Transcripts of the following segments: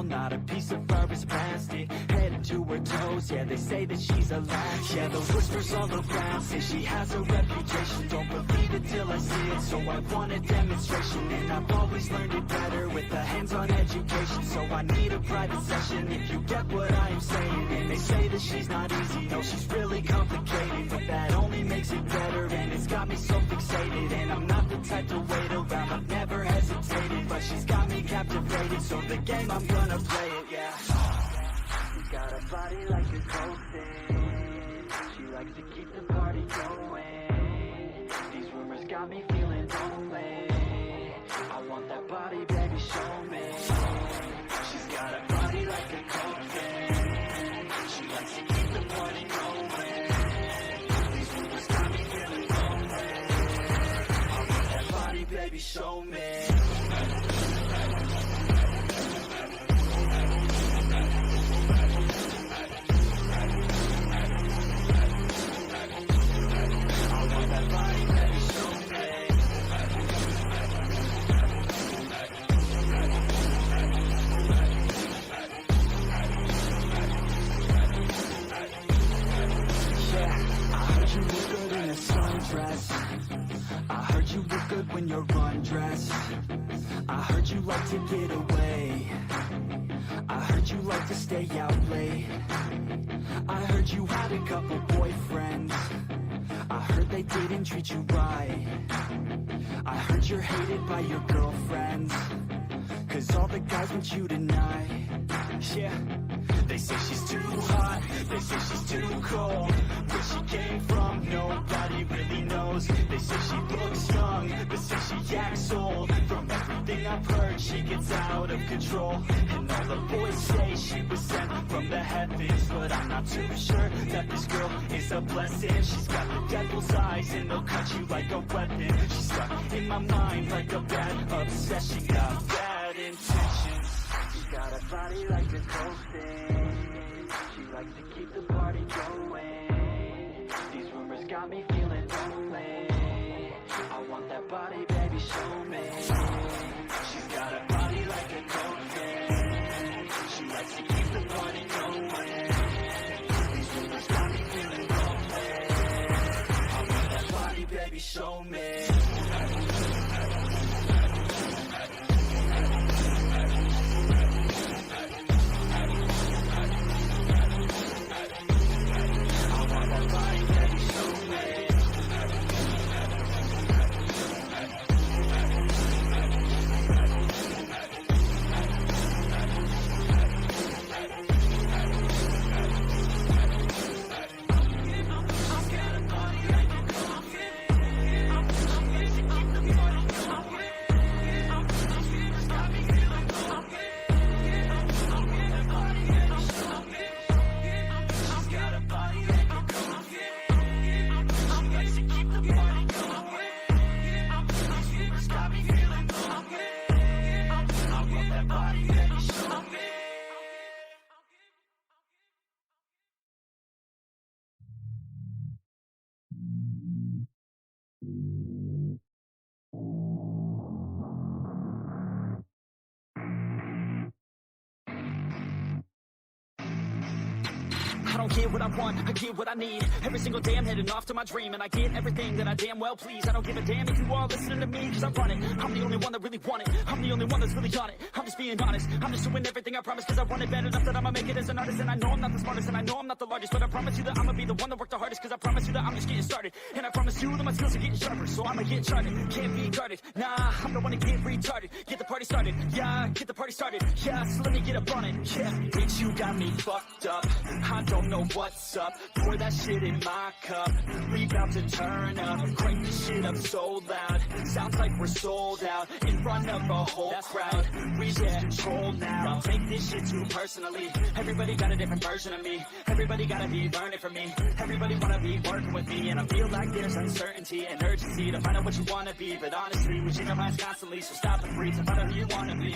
not a piece of fur is plastic. Headed to her toes, yeah, they say that she's a latch. Yeah, the whispers all around say she has a reputation. Don't believe it till I see it, so I want a demonstration. And I've always learned it better with a hands-on education. So I need a private session if you get what I am saying. And they say that she's not easy, no, she's really complicated. But that only makes it better, and it's got me so fixated. And I'm not the type to wait around, I've never hesitated. But she's got me captivated, so the game, I'm gonna play it, yeah. She's got a body like a cold thing. She likes to keep the party going. These rumors got me feeling lonely. I want that body, baby, show me. She's got a body like a cold thing. She likes to keep the party going. These rumors got me feeling lonely. I want that body, baby, show me. I heard you look good when you're undressed. I heard you like to get away. I heard you like to stay out late. I heard you had a couple boyfriends. I heard they didn't treat you right. I heard you're hated by your girlfriends, 'cause all the guys want you tonight. Yeah, they say she's too hot, they say she's too cold. Where she came from, nobody really knows. They say she looks young, but say she acts old. From everything I've heard, she gets out of control. And all the boys say she was sent from the heavens, but I'm not too sure that this girl is a blessing. She's got the devil's eyes and they'll cut you like a weapon. She's stuck in my mind like a bad obsession. Got bad intentions. She's got a body like a cold thing. She likes to keep the party going. These rumors got me feeling lonely. I want that body, baby, show me. She's got a body like a cold thing. She likes to keep the party going. These rumors got me feeling lonely. I want that body, baby, show me. I don't get what I want, I get what I need. Every single day I'm heading off to my dream, and I get everything that I damn well please. I don't give a damn if you all listening to me, 'cause I run it. I'm the only one that really want it. I'm the only one that's really on it. I'm just being honest. I'm just doing everything I promise, 'cause I want it bad enough that I'ma make it as an artist. And I know I'm not the smartest, and I know I'm not the largest, but I promise you that I'ma be the one that worked the hardest, 'cause I promise you that I'm just getting started. And I promise you that my skills are getting sharper, so I'ma get charted. Can't be guarded, nah, I'm the one to get retarded. Get the party started, yeah, get the party started. Yeah, so let me get up on it, yeah. Bitch, you got me fucked up, I don't know what's up. Pour that shit in my cup, we about to turn up. Crank the shit up so loud, sounds like we're sold out. In front of a whole crowd, we lose control now. Don't take this shit too personally. Everybody got a different version of me. Everybody gotta be learning from me. Everybody wanna be working with me. And I feel like there's uncertainty and urgency to find out what you wanna be. But honestly, we change our minds constantly, so stop and breathe to find out who you wanna be.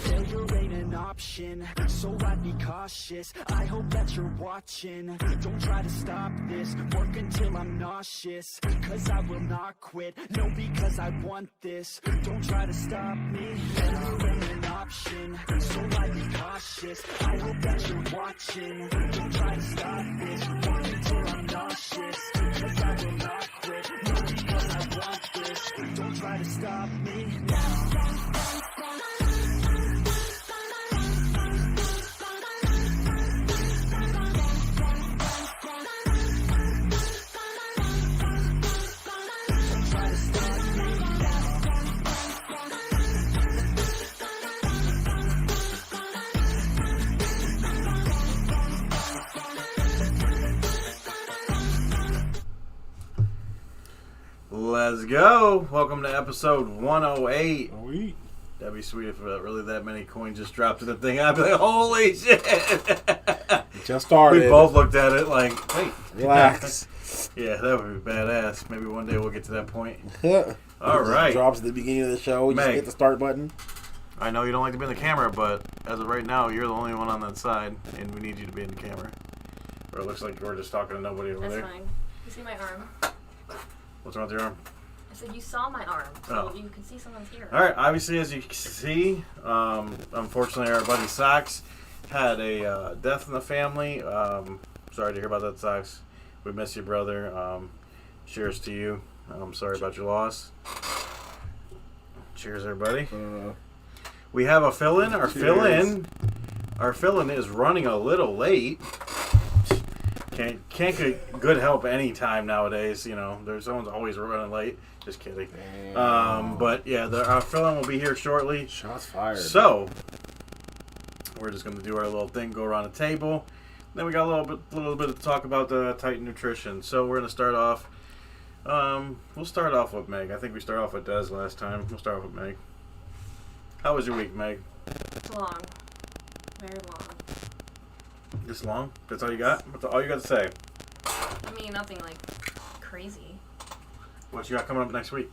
Failure ain't an option, so I'd be cautious. I hope that you're watching. Don't try to stop this, work until I'm nauseous. Cause I will not quit, no, because I want this. Don't try to stop me, failure ain't an option, so I'd be cautious. I hope that you're watching. Don't try to stop this, work until I'm nauseous. Cause I will not quit, no, because I want this. Don't try to stop me now. Let's go. Welcome to episode 108. That'd be sweet if really that many coins just dropped to the thing. I'd be like, holy shit. Just started. We both looked at it like, hey. Relax. Yeah, that would be badass. Maybe one day we'll get to that point. All right. Drops at the beginning of the show. You just Meg. hit the start button. I know you don't like to be in the camera, but as of right now, you're the only one on that side, and we need you to be in the camera. Or it looks like we're just talking to nobody over That's there. fine. You see my arm? What's wrong with your arm? I said you saw my arm, so Oh. you can see someone's here. All right. Obviously, as you can see, unfortunately, our buddy Sox had a death in the family. Sorry to hear about that, Sox. We miss you, brother. Cheers to you. I'm sorry about your loss. Cheers, everybody. We have a fill-in. Our fill-in is running a little late. Can't get good help anytime nowadays. You know, someone's always running late. Just kidding. But yeah, our fill-in will be here shortly. Shots fired. So we're just gonna do our little thing, go around the table. Then we got a little bit to talk about the Titan Nutrition. So we're gonna start off. We'll start off with Meg. I think we started off with Des last time. We'll start off with Meg. How was your week, Meg? Long. Very long. This long? That's all you got? That's all you got to say? I mean, nothing like crazy. What you got coming up next week?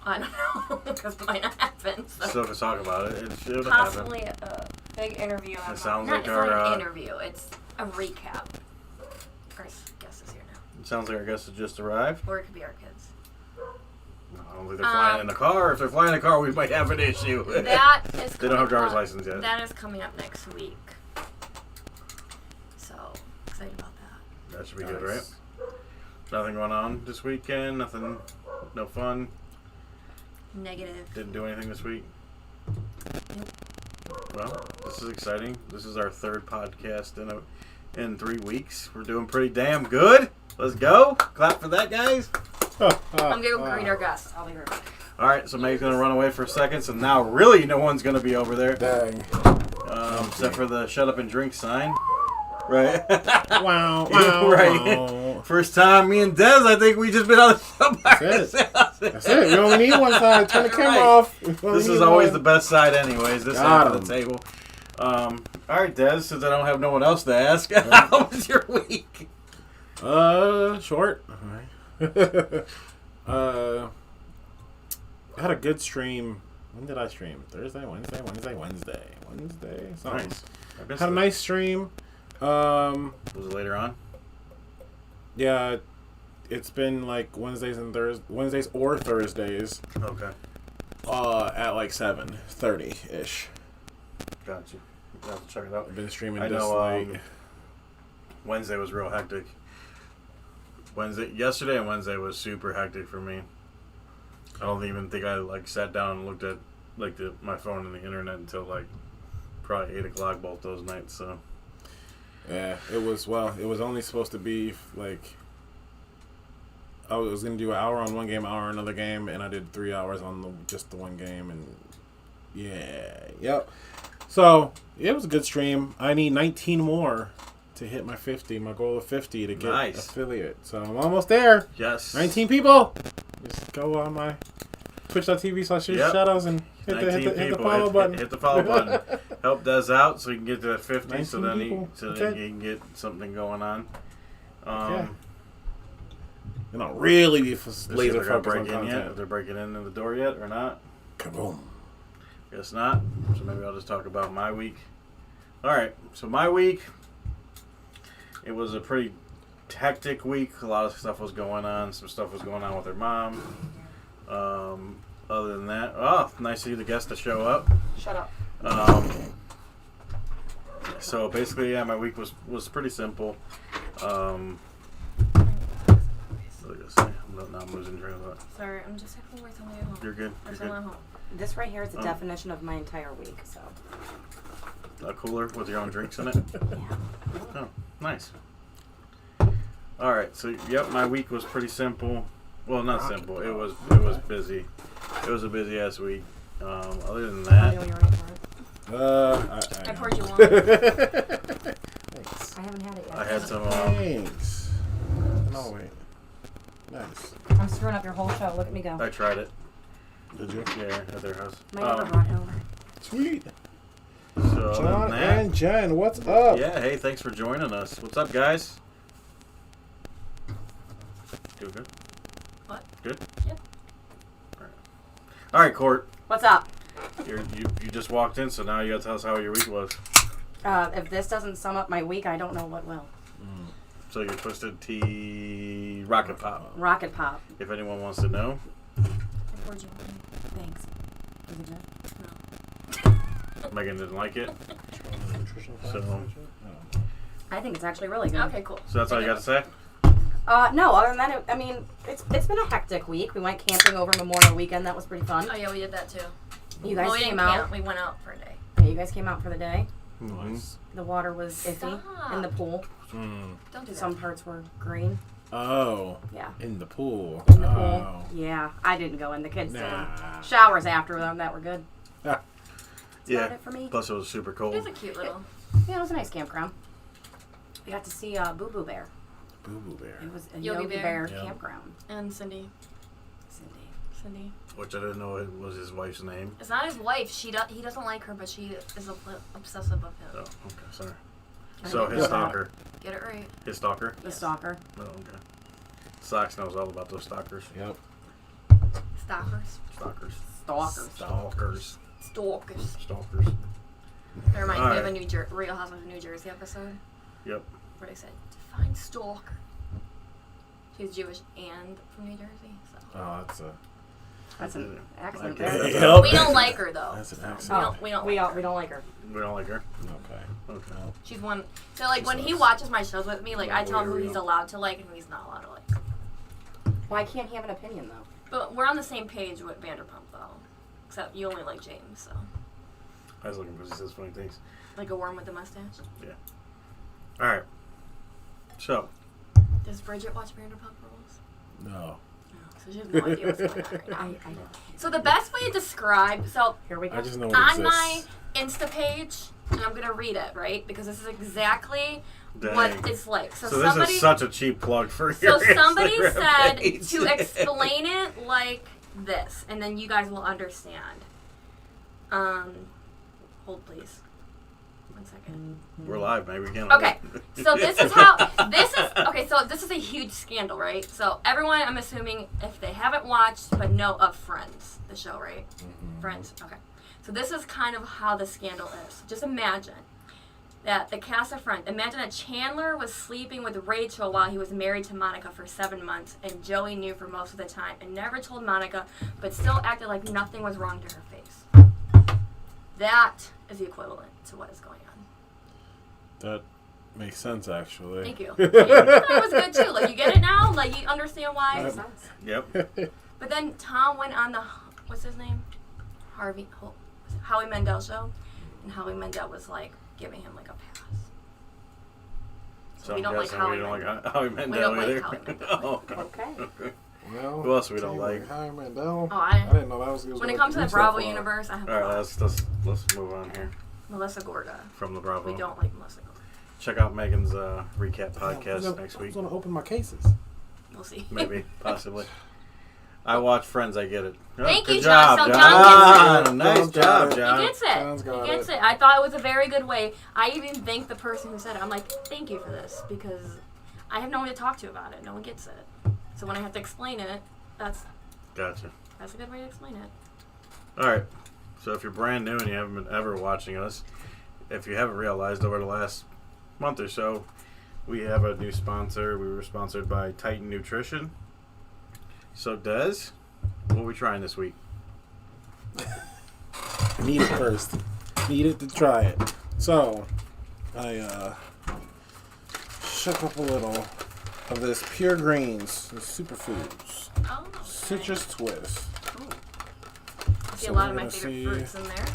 I don't know, because it might not happen. So. Still can talk about it. It should happen. Possibly a big interview. It sounds not, like it's our, not an interview. It's a recap. Our guest is here now. It sounds like our guest has just arrived. Or it could be our kids. I don't think they're flying in the car. If they're flying in the car, we might have an issue. That is They don't have driver's up. license yet. That is coming up next week. So, excited about that. That should be good, right? Nothing going on this weekend? Nothing? No fun? Negative. Didn't do anything this week? Nope. Well, this is exciting. This is our third podcast in 3 weeks. We're doing pretty damn good. Let's go. Clap for that, guys. I'm going to go greet our guests. I'll be right back. All right, so Meg's going to run away for a second, so now really no one's going to be over there. Dang. Except for the shut up and drink sign. Right? Wow. Right. Wow. First time me and Des, I think we just been on the show by That's ourselves. That's it. We only need one side. Turn the camera Right. off. This is always the best side anyways, this Got side of the table. All right, Des, since I don't have no one else to ask, how was your week? Short. I had a good stream. When did I stream? Thursday, Wednesday. Something. Nice. Had a nice stream. Was it later on? Yeah, it's been like Wednesdays or Thursdays. Okay. At like 7:30 ish. Got you. You have to check it out. I've been streaming I this know, late. Wednesday was real hectic. Yesterday and Wednesday was super hectic for me. I don't even think I sat down and looked at my phone and the internet until probably 8 o'clock both those nights. So Yeah, it was only supposed to be I was gonna do an hour on one game, hour on another game, and I did 3 hours on just the one game, and yep. So it was a good stream. I need 19 more to hit my 50, my goal of 50 to get Nice. affiliate. So I'm almost there. yes, 19 people. Just go on my Twitch.tv/shoot Yep. shadows and hit 19 the people. follow button. Hit the follow button. Help Des out so he can get to that 50. So 19 then people. he Okay. can get something going on. Yeah. You know, really be Let's see if laser they're gonna focused break on in yet. If content. they're breaking in the door yet or not. Kaboom. Guess not. So maybe I'll just talk about my week. All right. So my week, it was a pretty hectic week. A lot of stuff was going on. Some stuff was going on with her mom. Other than that, nice of you, the guest, to show up. Shut up. So basically, yeah, my week was pretty simple. Look at this thing. I'm losing train of thought. Sorry, I'm just having to wait till I get home. You're good. Or You're till I'm good. home. This right here is the Oh. definition of my entire week. So A cooler with your own drinks in it. yeah. Oh, nice. All right. So yep, my week was pretty simple. Well, not simple. It was busy. It was a busy ass week. Other than that, Are you ready for it? I poured you one. Thanks. I haven't had it yet. I had some. Thanks. No, wait. Nice. I'm screwing up your whole show. Look at me go. I tried it. Did you? Yeah, at their house. My neighbor brought it over. Sweet. So other John than that, and Jen, what's up? yeah. Hey, thanks for joining us. What's up, guys? Doing good. What? Good. Yep. All right, Court. What's up? You just walked in, so now you gotta tell us how your week was. If this doesn't sum up my week, I don't know what will. So your Twisted Tea Rocket Pop. Rocket Pop. If anyone wants to know. I poured you one. Thanks. Was it good? Megan didn't like it. So- I think it's actually really good. Okay, cool. So that's all you got to say? No, other than that, I mean, it's been a hectic week. We went camping over Memorial Weekend. That was pretty fun. Oh yeah, we did that too. You guys Well, we came didn't out. camp. We went out for a day. Yeah, you guys came out for the day. Nice. The water was iffy Stop. in the pool. Mm. Don't do that. Some parts were green. Oh, Yeah. in the pool. In the pool. Oh. Yeah, I didn't go in. The kids Nah. did. Showers after them that were good. That's Yeah. about it for me. Plus it was super It cold. was a cute little. Yeah, it was a nice campground. We got to see Boo Boo Bear. Boo Boo Bear. It was a Yogi Yogi Bear. Bear Yeah. campground. And Cindy. Cindy. Which I didn't know it was his wife's name. It's not his wife. He doesn't like her, but she is obsessive of Oh, him. okay, sorry. So his stalker. Get it right. His stalker? The Yes. stalker. Oh, okay. Sox knows all about those stalkers. Yep. Stalkers. Stalkers. Stalkers. Stalkers. Stalkers. Stalkers. That reminds me of a Alright. Real Housewives of New Jersey episode Yep. where they said, define stalker. She's Jewish and from New Jersey, so. Oh, that's a. That's an accent Okay. there. Yep. We don't like her though. That's an so accent. We don't We like her. don't like her. We don't like her. Okay. Okay. No. She's one. So like She when he sucks. watches my shows with me, like I tell him who Here we he's go. allowed to like and who he's not allowed to like. Why can't he have an opinion though? But we're on the same page with Vanderpump though. Except you only like James, so. I was looking for he says funny things. Like a worm with a mustache. All right. So, Does Bridget watch Vanderpump Rules? No. No. So she has no idea what's going on right now. I don't. So the best way to describe, so Here we go. I just know it on exists. my Insta page, and I'm gonna read it, right? Because this is exactly dang. what it's like. So, this somebody is such a cheap plug for So your somebody Instagram said page. to explain it like this, and then you guys will understand. Hold please. 1 second. We're live, maybe we can. Okay, so this is how So this is a huge scandal, right? So everyone, I'm assuming, if they haven't watched but know of Friends, the show, right? Friends. Okay. So this is kind of how the scandal is. Just imagine that the cast of Friends. Imagine that Chandler was sleeping with Rachel while he was married to Monica for 7 months, and Joey knew for most of the time and never told Monica, but still acted like nothing was wrong to her face. That is the equivalent to what is going on. That makes sense, actually. Thank you. That was good too. Like you get it now. Like you understand why. Makes sense. Yep. But then Tom went on the what's his name, Howie Mandel show, and Howie Mandel was like giving him like a pass. So we don't I'm like guessing Howie we don't Mandel. like Howie Mandel don't like either. Howie Mandel. Oh, Okay. Well, Who else we don't Team like? Howie Mandel. Oh, I didn't know that was. When it comes to the Bravo universe, I have All a right, lot. let's move on here Melissa Gorga. from the Bravo. We don't like Melissa Gorga. Check out Megan's recap podcast next I week. was going to open my cases. We'll see. Maybe, possibly. I watch Friends. I get it. Oh, Thank good you, John. job, So John John. Nice John's got job, it. John. He gets it. John's got He gets it. it. I thought it was a very good way. I even thanked the person who said it. I'm like, thank you for this because I have no one to talk to about it. No one gets it. So when I have to explain it, that's Gotcha. a good way to explain it. All right. So if you're brand new and you haven't been ever watching us, if you haven't realized over the last month or so, we have a new sponsor. We were sponsored by Titan Nutrition. So Des, what are we trying this week? Need it first. Needed to try it. So, I shook up a little of this Pure Greens, the superfoods, Oh, okay. citrus twist. I see So a lot we're of my gonna favorite see- fruits in there.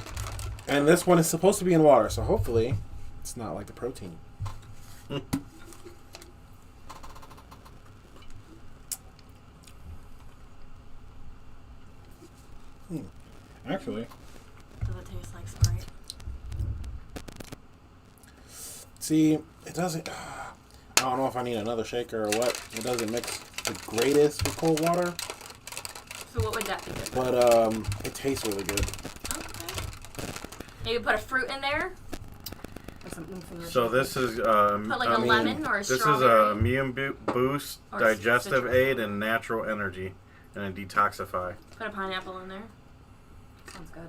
And this one is supposed to be in water, so hopefully it's not like the protein. Actually, Does it taste like Sprite? see, it doesn't. I don't know if I need another shaker or what. It doesn't mix the greatest with cold water, So what would that be good? but it tastes really good. Okay. Maybe put a fruit in there. Or something from your So this is Put like a lemon or a this is strawberry. a immune boost, Or digestive citrus. aid, and natural energy, and a detoxify. Put a pineapple in there. Sounds good.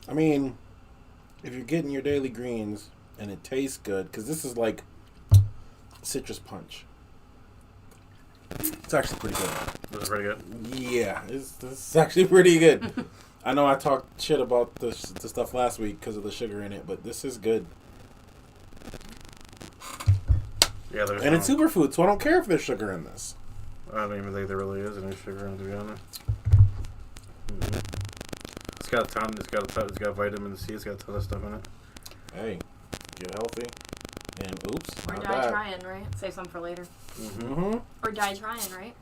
I mean, if you're getting your daily greens and it tastes good, because this is like citrus punch. It's actually pretty good. This is pretty good. Yeah, this is actually pretty good. I know I talked shit about the stuff last week because of the sugar in it, but this is good. Yeah, there's And no, it's superfood, so I don't care if there's sugar in this. I don't even think there really is any sugar in it, to be honest. It's got a ton. It's got vitamin C. It's got a ton of stuff in it. Hey, get healthy. And oops, Or not die bad. trying, right? Save some for later. Mm-hmm. Or die trying, right?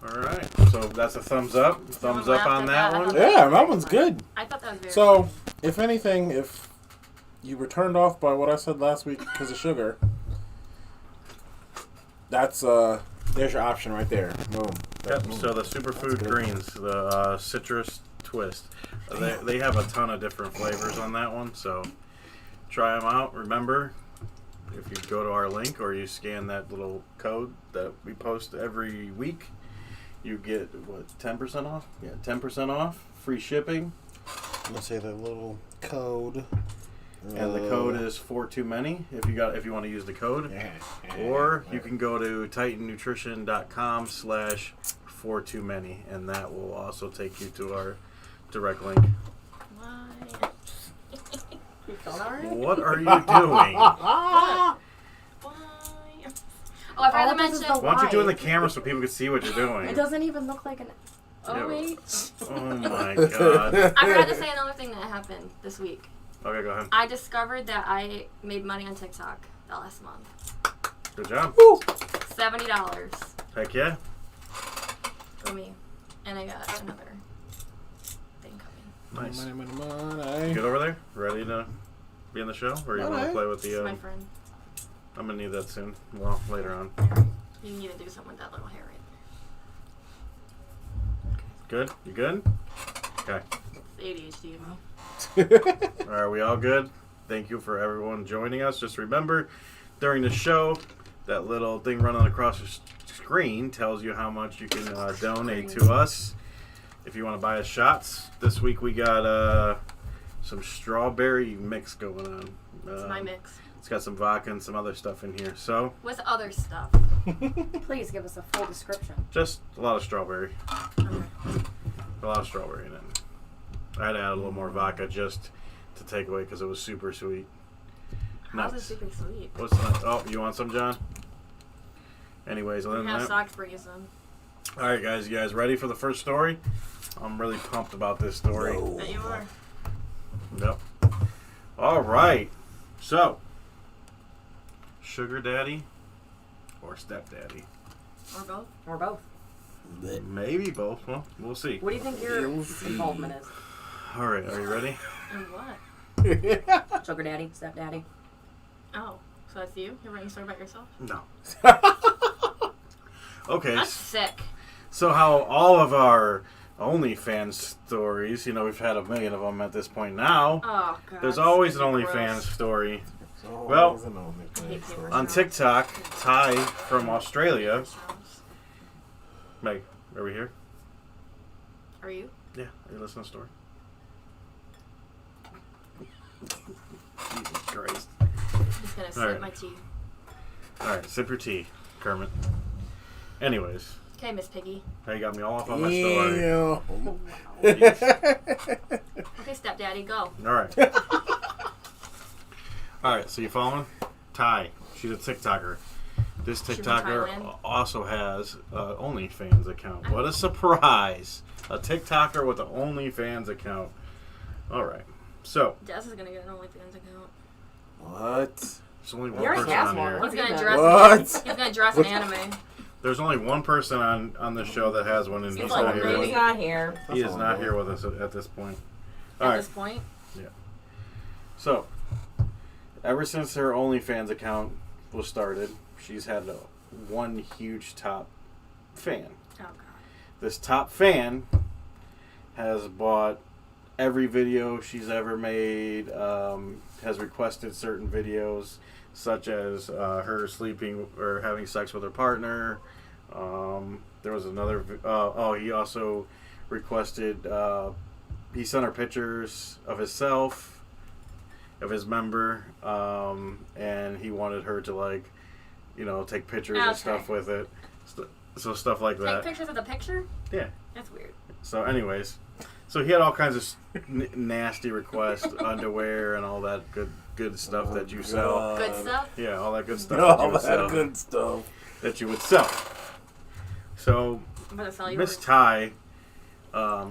All right. So that's a thumbs up. Thumbs up laughed on at that that. one. Yeah, that one's good. I thought that was very So, if anything, if you were turned off by what I said last week because of sugar, that's there's your option right there. Boom. Yep. So the superfood greens, the citrus twist, they have a ton of different flavors on that one. So try them out. Remember, if you go to our link or you scan that little code that we post every week, you get what 10% off? Yeah, 10% off, free shipping, Let's say the little code. and the code is for too many. If you want to use the code. Or you can go to titannutrition.com/for-too-many, and that will also take you to our direct link. Why? You feeling alright? What are you doing? Why? Oh, I All forgot to of this is mention. the Why don't you do it in the Why? camera so people can see what you're doing? It doesn't even look like an. Oh Yeah. wait. Oh my god. I forgot to say another thing that happened this week. Okay, go ahead. I discovered that I made money on TikTok the last month. Good job. $70 Heck yeah. for me, and I got another thing coming. Nice. Money. Good over there? Ready to be in the show? Or you want to Alright. play with This is the... my friend. I'm going to need that soon. Well, later on. You need to do something with that little hair right Good? You good? Okay. there. It's ADHD in me. Are we all good? Thank you for everyone joining us. Just remember, during the show, that little thing running across the screen tells you how much you can donate to us. If you want to buy us shots, this week we got some strawberry mix going on. It's my mix. It's got some vodka and some other stuff in here. So, With other stuff. Please give us a full description. just a lot of strawberry. Okay. A lot of strawberry in it. I had to add a little more vodka just to take away because it was super sweet. How's it Nuts. super sweet? What's that? Oh, you want some, John? Anyways, other We than have that. socks for you, son. All right, guys. You guys ready for the first story? I'm really pumped about this story. Bet you are. Yep. All right. So, sugar daddy or stepdaddy? Or both. Or both. Maybe both. Well, we'll see. What do you think your involvement is? All right. Are you ready? And what? Sugar daddy, stepdaddy. Oh, so that's you? You're writing a story about yourself? No. Okay. That's sick. So how all of our OnlyFans stories, we've had a million of them at this point now. Oh, God. There's always an so OnlyFans gross. story. Well, Always an only I hate thing. paper on straws. TikTok, Ty from Australia. Straws. Meg, are we here? Are you? Yeah, are you listening to the story? Jesus Christ. I'm just gonna sip Alright. my tea. Alright, sip your tea, Kermit. Anyways, Okay, Miss Piggy. now you got me all off on my story. Yeah. Okay, stepdaddy, go. Alright. Alright, so you following? Ty, she's a TikToker. This She's in TikToker Thailand. also has an OnlyFans account. What a surprise! A TikToker with an OnlyFans account. Alright, so, Des is gonna get an OnlyFans account. What? there's only He one already person has on one. here. What? He's gonna What? dress. What? He's gonna dress in anime. There's only one person on the show that has one, and he's like not here. maybe- With, He's not here. he is not here with us at this point. At Alright, this point, so, ever since her OnlyFans account was started, she's had one huge top fan. oh god. This top fan has bought every video she's ever made, has requested certain videos, such as her sleeping or having sex with her partner. There was another. He also requested. He sent her pictures of himself, of his member, and he wanted her to take pictures Okay. and stuff with it. So stuff like Take that. pictures of the picture? Yeah. That's weird. So, anyways, so he had all kinds of nasty requests, underwear, and all that good stuff that you sell. Good stuff? Yeah, all that good stuff that you All would that sell. good stuff. That you would sell. So, I'm gonna sell you. Miss Ty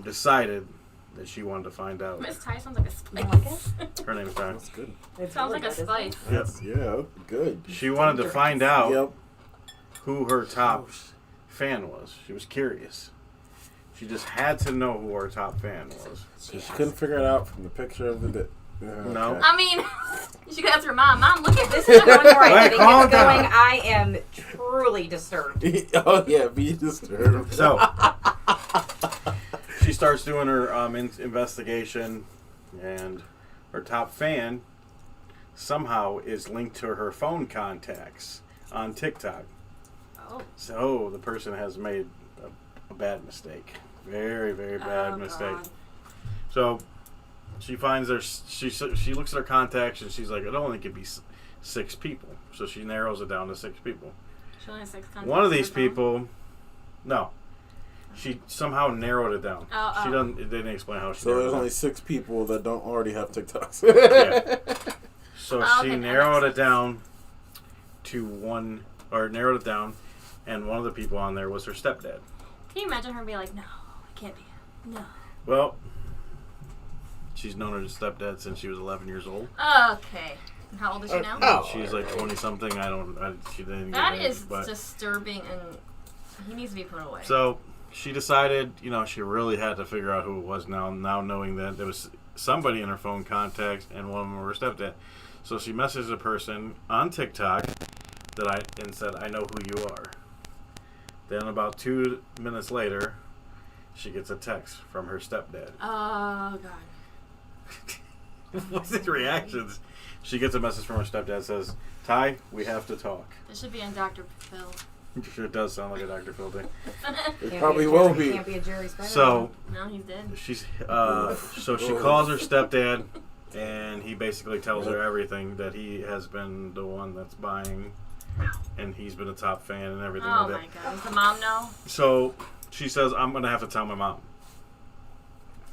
decided that she wanted to find out. Miss Ty sounds like a You like spice. Her name's Ty. That's good. It's Sounds really like a good, isn't it? spice. Yep. That's, yeah, good. She wanted to find out Yep. who her top fan was. She was curious. She just had to know who her top fan was. So she couldn't figure it out from the picture of the dick. No. I mean, you could ask her mom. Mom, look at This this. is going where I Wait, think calm it's going. down. I am truly disturbed. Oh yeah, be disturbed. So, she starts doing her investigation, and her top fan somehow is linked to her phone contacts on TikTok. Oh, So the person has made a bad mistake, very bad mistake. God. So she finds she looks at her contacts and she's like, it only could be 6 people. So she narrows it down to 6 people. She only has 6 contacts One of on these her phone? people, no, she somehow narrowed it down. Oh, She oh. doesn't. It didn't explain how she. So narrowed there's it only down. 6 people that don't already have TikToks. Yeah. So Oh, she okay, that narrowed makes it down to one, or narrowed it down, and one of the people on there was her stepdad. Can you imagine her being like, no, it can't be him. No. Well, she's known her stepdad since she was 11 years old. Okay. And how old is she now? Oh. She's like 20 something. She didn't. That get it, is but disturbing, and he needs to be put away. so she decided, she really had to figure out who it was now knowing that there was somebody in her phone contacts and one of them was her stepdad. So she messaged a person on TikTok and said, I know who you are. Then about 2 minutes later, she gets a text from her stepdad. Oh, God. What's his reactions? She gets a message from her stepdad, says, Ty, we have to talk. This should be on Dr. Phil. Sure does sound like a Dr. Phil thing. It Can't probably be a will Jerry- be. Can't be a Jerry Springer. So No, he's dead. she's so she calls her stepdad, and he basically tells her everything, that he has been the one that's buying, and he's been a top fan and everything Oh, like my that. God. Does the mom know? So she says, I'm gonna have to tell my mom.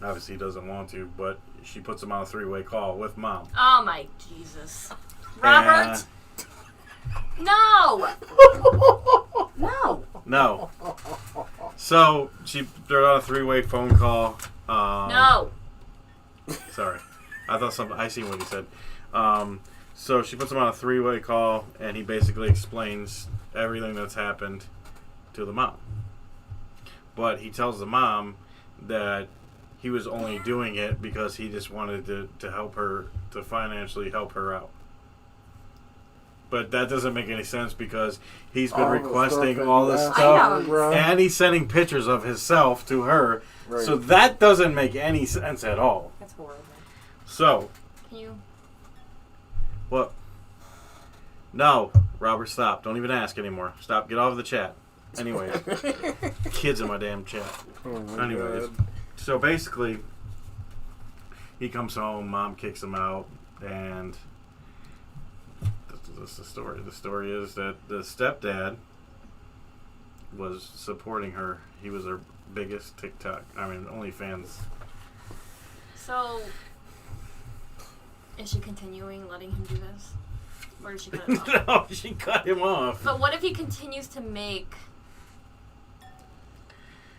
Obviously he doesn't want to, but she puts him on a 3-way call with mom. Oh, my Jesus. Robert? No! No. No. So they're on a 3-way phone call. No. Sorry, I seen what he said. So she puts him on a 3-way call, and he basically explains everything that's happened to the mom. But he tells the mom that he was only doing it because he just wanted to help her, to financially help her out. But that doesn't make any sense because he's been requesting all this I stuff, know. and he's sending pictures of himself to her. Right. So that doesn't make any sense at all. That's horrible. So, Can you? what? No, Robert, stop. Don't even ask anymore. Stop. Get off of the chat. Anyways. Kids in my damn chat. Oh my Anyways. God. So basically, he comes home, mom kicks him out, and that's the story. The story is that the stepdad was supporting her. He was her biggest OnlyFans. So, is she continuing letting him do this? Or does she cut it off? No, she cut him off. But what if he continues to make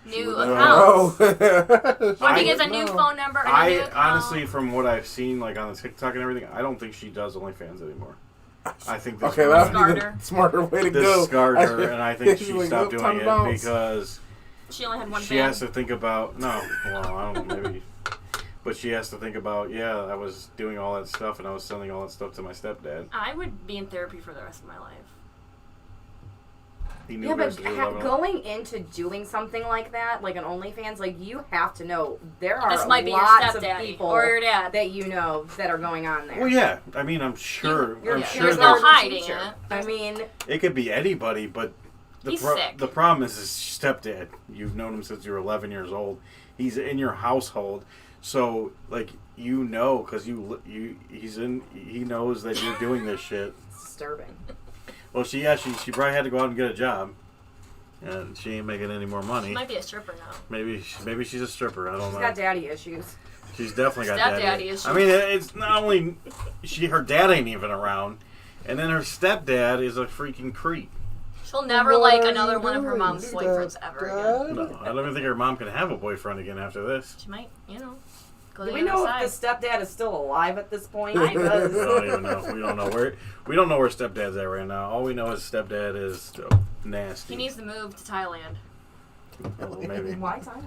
new Oh. accounts? What if he I- gets a new phone number and a new I account? honestly, from what I've seen, like on the TikTok and everything, I don't think she does OnlyFans anymore. I think this Okay, woman- that would be Scarred her. the smarter way to this go. scarred her, and I think She's she like, stopped "Nope, doing time to it bounce." because She only had one she fan. has to think about I don't know, maybe, but she has to think about I was doing all that stuff and I was sending all that stuff to my stepdad. I would be in therapy for the rest of my life. He knew Yeah, but basically 11. going into doing something like that, like an OnlyFans, like you have to know there are This might be your lots of stepdaddy people or your dad. that you know that are going on there. Well, yeah, I mean, I'm sure. You're- I'm sure There's there- no hiding teacher. it. I mean, it could be anybody, but He's sick. the problem is his stepdad. You've known him since you were 11 years old. He's in your household, so like because he knows that you're doing this shit. it's disturbing. Well, she probably had to go out and get a job, and she ain't making any more money. She might be a stripper now. Maybe she's a stripper. I don't She's know. got daddy issues. She's definitely got Stepdaddy daddy issues. I mean, it's not only her dad ain't even around, and then her stepdad is a freaking creep. She'll never like another one of her mom's boyfriends ever again. No, I don't even think her mom can have a boyfriend again after this. She might, go Do to we the know other if side. the stepdad is still alive at this point? I Because don't even know. We don't know where stepdad's at right now. All we know is stepdad is nasty. He needs to move to Thailand Well, maybe. why Thailand?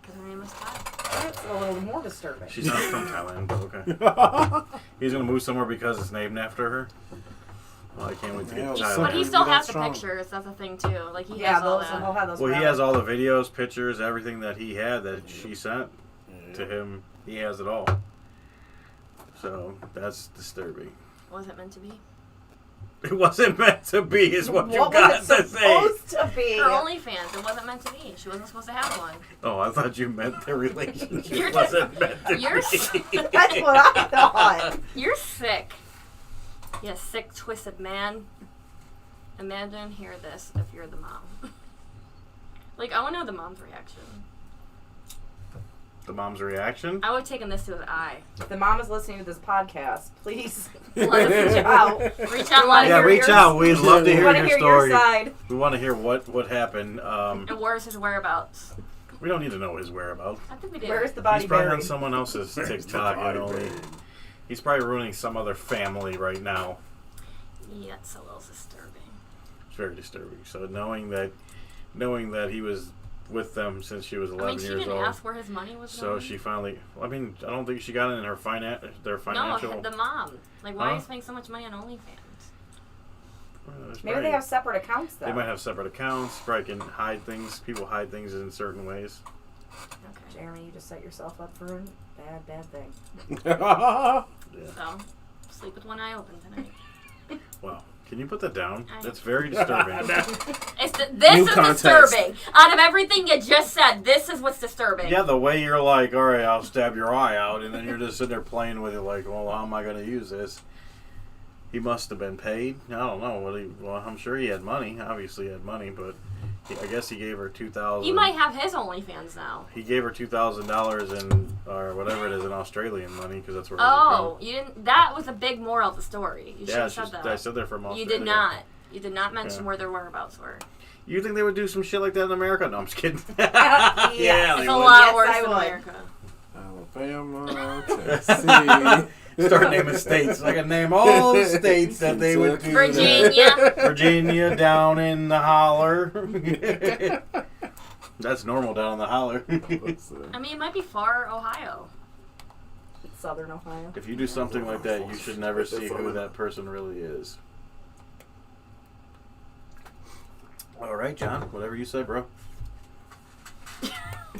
because her name is Thai. That's a little more disturbing. She's not from Thailand, but okay. He's gonna move somewhere because it's named after her. Well, I can't wait to get to Yeah, Thailand. But he Be still that has the strong. pictures. That's the thing too. Like he Yeah, has all those that. he'll have those. Well, he forever. has all the videos, pictures, everything that he had that she sent to him. He has it all. So that's disturbing. Was it meant to be? It wasn't meant to be, is what you What got was to it say. supposed to be? Her OnlyFans. It wasn't meant to be. She wasn't supposed to have one. Oh, I thought you meant the relationship You're wasn't meant to You're be. That's what I thought. You're sick. You sick, twisted man. Imagine hear this if you're the mom. Like I want to know the mom's reaction. The mom's reaction? I would have taken this to his eye. If the mom is listening to this podcast, please Let us reach out. reach out and let Yeah, us reach yours. out. We'd love to We hear want to your hear story. your side. We want to hear what happened. And where's his whereabouts? We don't need to know his whereabouts. I think we did. Where's the body He's probably on buried? someone else's TikTok. body And only, buried? he's probably ruining some other family right now. Yeah, it's a little disturbing. It's very disturbing. So knowing that he was with them since she was 11 I mean, she years didn't old. ask where his money was So going. she finally. I mean, I don't think she got it in her their financial. No, the mom. Like, why are you Huh? spending so much money on OnlyFans? There's Maybe probably- they have separate accounts though. They might have separate accounts. Probably can hide things. People hide things in certain ways. Okay. Jeremy, you just set yourself up for a bad thing. Yeah. So, sleep with one eye open tonight. Wow. Can you put that down? I- That's very disturbing. This New is context. disturbing. Out of everything you just said, this is what's disturbing. Yeah, the way you're like, all right, I'll stab your eye out, and then you're just sitting there playing with it, like, well, how am I going to use this? He must have been paid. I don't know. Well, I'm sure he had money. Obviously, he had money, but I guess he gave her $2,000. He might have his OnlyFans now. He gave her $2,000 in, or whatever it is, in Australian money, because that's where. Oh, you didn't. That was a big moral of the story. You should Yeah, have said that. I said that from You Australia. did not. You did not mention Yeah. where their whereabouts were. You think they would do some shit like that in America? No, I'm just kidding. Yeah, yeah, It's they a would. lot Yes, worse I than would. America. Alabama, Tennessee. Start naming states. I can name all the states that they would do. that. Virginia. Virginia, down in the holler. That's normal down in the holler. I mean, it might be far Ohio. Southern Ohio. If you do something like that, you should never see who that person really is. All right, John. Whatever you say, bro.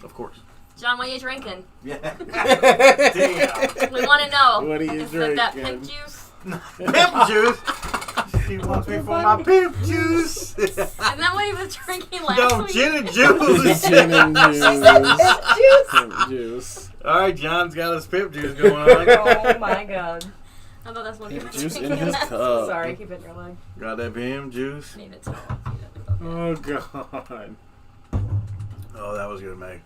Of course. John, what are you drinking? Yeah. We want to know. What are you Is it that drinking? pimp juice? Pimp juice. He wants me for my pimp juice. Isn't that what he was drinking last No, week? gin and juice. Gin and juice. Pimp juice. All right, John's got his pimp juice going on. Oh my god. I thought that's what he Pimp was juice drinking in his last cup. Sorry, keep it in your leg. Got that pimp juice. Need it too. Oh god. Oh, that was good, Meg.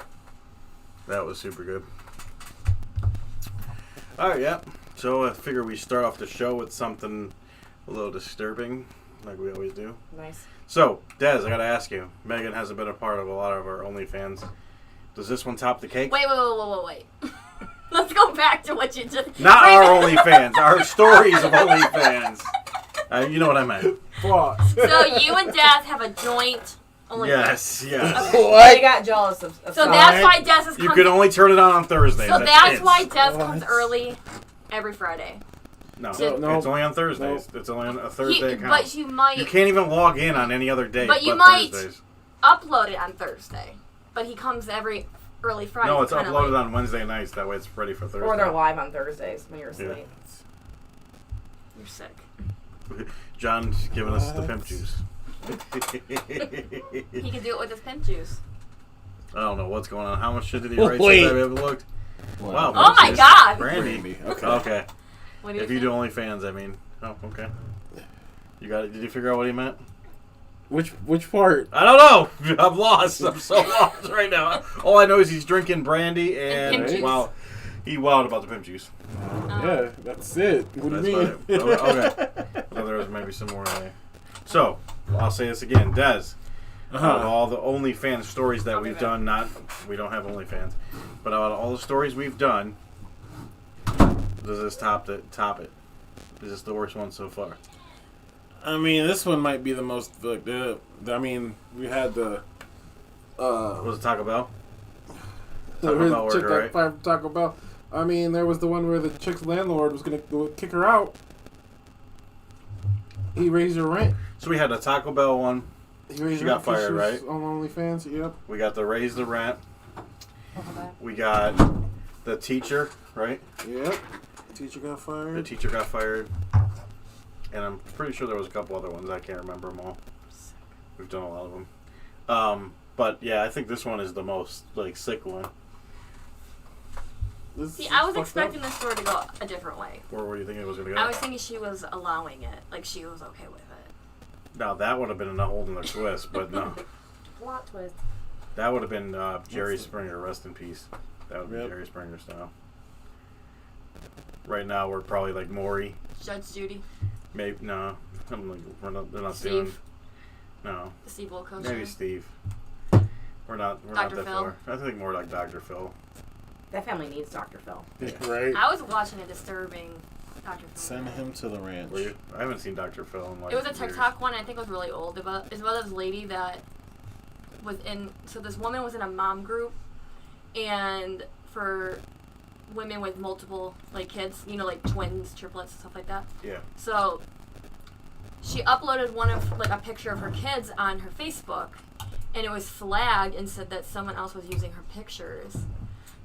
That was super good. All right, yeah. So I figure we start off the show with something a little disturbing, like we always do. Nice. So, Des, I gotta ask you. Megan hasn't been a part of a lot of our OnlyFans. Does this one top the cake? Wait. Let's go back to what you just. Not Wait, our wait. OnlyFans, our stories of OnlyFans. You know what I meant. Fuck. So you and Dad have a joint. Yes, yes. They got jealous of So Sonic. that's why Des is You coming. can only turn it on Thursdays. So that's it. why Des comes What? early every Friday. No, No. it's only on Thursdays. It's only on a Thursday account. But you might You can't even log in on any other day But you might- Thursdays. upload it on Thursday. But he comes every early Friday. No, it's kinda uploaded late. on Wednesday nights. That way it's ready for Thursday. Or they're live on Thursdays when you're Yeah. asleep. You're sick. John's giving us the What? pimp juice. He can do it with his pimp juice. I don't know what's going on. How much shit did he write Wait. since I haven't looked? Wow. Oh my Brandy. God! Brandy. Okay. Okay. What do you If you think? do OnlyFans, I mean. Oh, okay. You got it. Did you figure out what he meant? Which part? I don't know. I'm lost. I'm so lost right now. All I know is he's drinking brandy And and pimp juice. wow, he wowed about the pimp juice. Yeah, that's it. What do you That's mean? about it. Okay. I thought there was maybe some more in there. So, I'll say this again. Des, out of all the OnlyFans stories that we've done, we don't have OnlyFans, but out of all the stories we've done, does this top it? Is this the worst one so far? I mean, this one might be the most. I mean, we had the. Was it Taco Bell? The Taco Bell chick order, got right? fired from Taco Bell. I mean, there was the one where the chick's landlord was gonna kick her out. He raised her rent. So we had the Taco Bell one. He raised She her got rent 'cause fired, she was right? On OnlyFans, yep. We got the raise the rent. We got the teacher, right? Yep. Teacher got The fired. teacher got fired. And I'm pretty sure there was a couple other ones. I can't remember them all. We've done a lot of them. But yeah, I think this one is the most sick one. This See, is I was fucked expecting up. the story to go a different way. Where were you thinking it was going to go? I was thinking she was allowing it. Like, she was okay with it. Now, that would have been a whole nother twist, but no. Plot twist. That would have been Jerry Springer, rest in peace. That would be Yep. Jerry Springer style. Right now, we're probably like Maury. Judge Judy, Maybe, no. I'm like, they're not Steve. doing. No. Steve Wilkos. Maybe Steve. We're not Dr. that Phil. far. I think more like Dr. Phil. That family needs Dr. Phil. Right. I was watching a disturbing Dr. Phil. Send him to the ranch. Were you? I haven't seen Dr. Phil in like It was a years. TikTok one. I think it was really old. It's about this lady that was in. So this woman was in a mom group, and for women with multiple kids, like twins, triplets, stuff like that. Yeah. So she uploaded one of a picture of her kids on her Facebook, and it was flagged and said that someone else was using her pictures.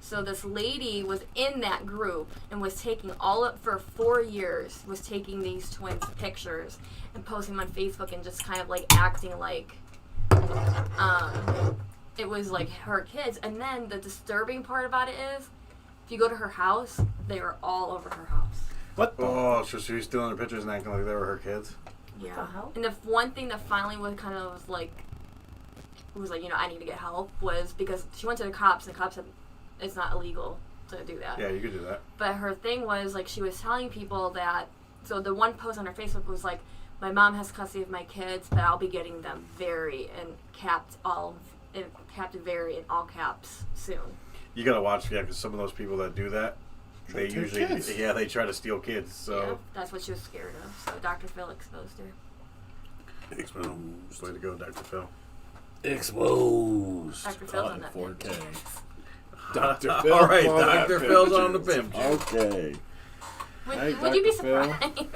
So this lady was in that group and was taking for 4 years, was taking these twins' pictures and posting them on Facebook and just kind of acting like it was her kids. And then the disturbing part about it is, if you go to her house, they were all over her house. What the? Oh, so she was stealing her pictures and acting like they were her kids? Yeah. the hell? And the one thing that finally was I need to get help, was because she went to the cops and the cops said it's not illegal to do that. Yeah, you could do that. But her thing was she was telling people that, so the one post on her Facebook was my mom has custody of my kids, but I'll be getting them very in all caps soon. You gotta watch, because some of those people that do that, they take usually, kids. they try to steal kids. Yeah, So, that's what she was scared of. So Dr. Phil exposed her. Just way to go, Dr. Phil. Exposed. Dr. Phil's on that 4K. page. Dr. Phil. All right, on that Dr. pimp Phil's on the juice. pimp juice. Okay. Hey, Would you be Dr. Phil. surprised?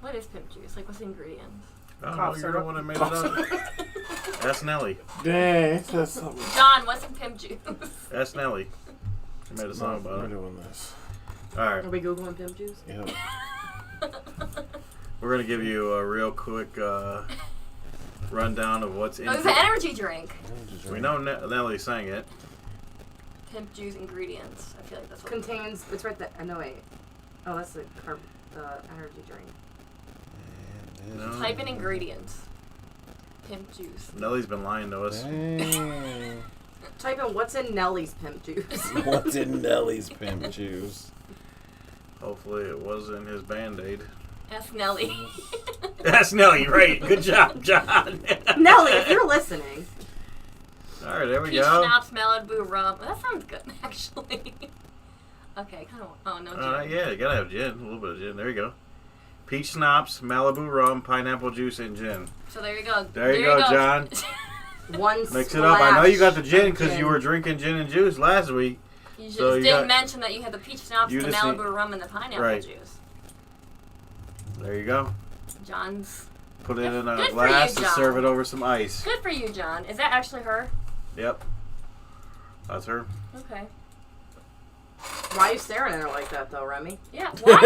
What is pimp juice? What's the ingredients? I don't Cough know, you're the syrup. one that made it up. Ask Nelly. Dang, that's something. John, what's in pimp juice? Ask Nelly. She made a song We're about it. doing this. All right. Are we Googling pimp juice? Yeah. We're gonna give you a real quick rundown of what's in. Oh, it's an energy drink. We know Nelly sang it. Pimp juice ingredients. I feel like that's what Contains. It's right there. No wait. Oh, that's the energy drink. No. Type in ingredients. Pimp juice. Nelly's been lying to us. Dang. Type in what's in Nellie's pimp juice. What's in Nelly's pimp juice? Hopefully it wasn't his Band-Aid. Ask Nelly. That's Nelly, right? Good job, John. Nellie, if you're listening. All right, there we Peach go. schnapps, Malibu rum. That sounds good, actually. Okay, kind of. Oh no, gin. Yeah, you gotta have gin. A little bit of gin. There you go. Peach schnapps, Malibu rum, pineapple juice, and gin. So there you go. There you go, John. One Mix it up. I know you got the gin because gin. you were drinking gin and juice last week. You just So you didn't got- mention that you had the peach schnapps, the You just Malibu need- rum, and the pineapple Right. juice. There you go. John's. Put it in a Good for glass you, and John. serve it over some ice. Good for you, John. Is that actually her? Yep. That's her. Okay. Why are you staring at her like that, though, Remy? Yeah. Why?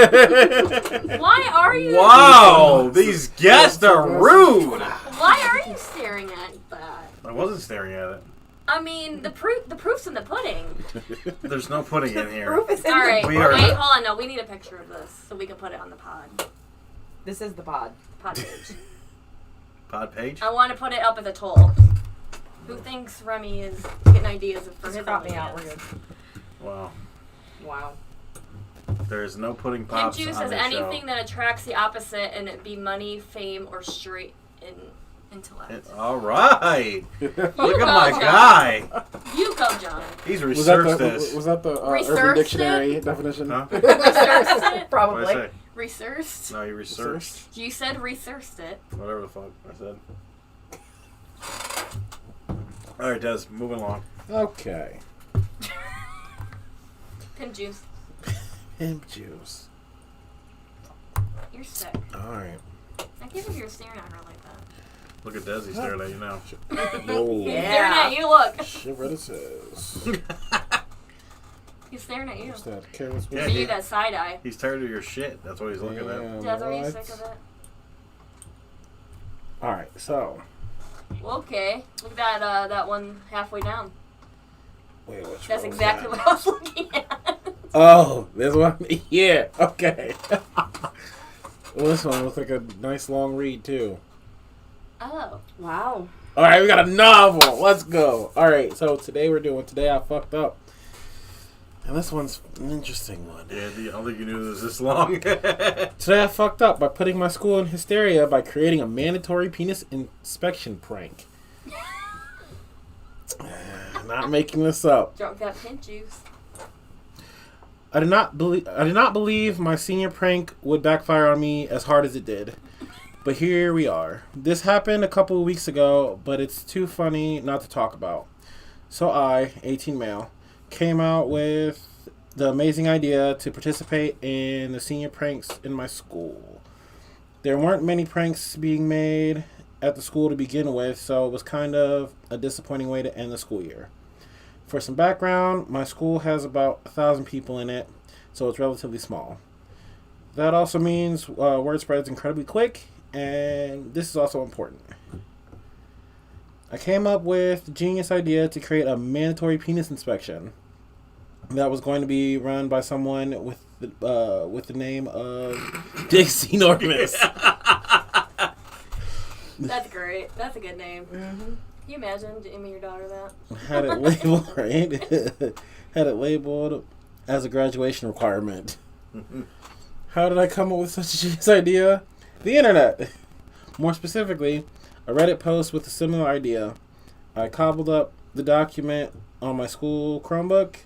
Why are you? Wow, these guests are rude. Why are you staring at that? I wasn't staring at it. I mean, the proof's in the pudding. There's no pudding in here. Proof is in All right. We Wait, are not- hold on. No, we need a picture of this so we can put it on the pod. This is the pod. Pod page. Pod page? I want to put it up as a toll. Who thinks Remy is getting ideas for Just his crop me out. We're ideas? good. Wow. Wow. There's no pudding Pimp pops juice on is this anything show. that attracts the opposite, and it be money, fame, or straight in intellect. All right. You Look go, at my John. guy. You go, John. He's Was that researched the this. was that the Researched Urban it? Dictionary definition? Huh? Researched it. What'd I Probably. say? Researched. No, you researched. You said researched it. Whatever the fuck I said. All right, Des, moving along. Okay. Pimp juice. Pimp juice. You're sick. All right. I can't believe you're staring at her like that. Look at Desi staring at you now. Whoa. He's Yeah. staring at you. Look. Shit, what it says. He's staring at you. What's that? Careless Yeah, For he- you, that side eye. He's tired of your shit. That's what he's looking at. Damn, Jazz, are you what? sick of it? All right, so Well, okay. Look at that one halfway down. wait, which That's one was exactly that? what I was looking at. Oh, this one. Yeah. Okay. Well, this one looks like a nice long read too. Oh. Wow. All right, we got a novel. Let's go. All right, so today I fucked up, and this one's an interesting one. Yeah, I don't think you knew it was this long. Today I fucked up by putting my school in hysteria by creating a mandatory penis inspection prank. Not making this up. Drunk that pimp juice. I did not believe my senior prank would backfire on me as hard as it did. But here we are. This happened a couple of weeks ago, but it's too funny not to talk about. So I, 18 male, came out with the amazing idea to participate in the senior pranks in my school. There weren't many pranks being made at the school to begin with, so it was kind of a disappointing way to end the school year. For some background, my school has about 1,000 people in it, so it's relatively small. That also means word spreads incredibly quick, and this is also important. I came up with the genius idea to create a mandatory penis inspection that was going to be run by someone with the name of Dixie Normus. That's great. That's a good name. Can you imagine naming your daughter that? Had it labeled right. Had it labeled as a graduation requirement. How did I come up with such a genius idea? The internet. More specifically, a Reddit post with a similar idea. I cobbled up the document on my school Chromebook,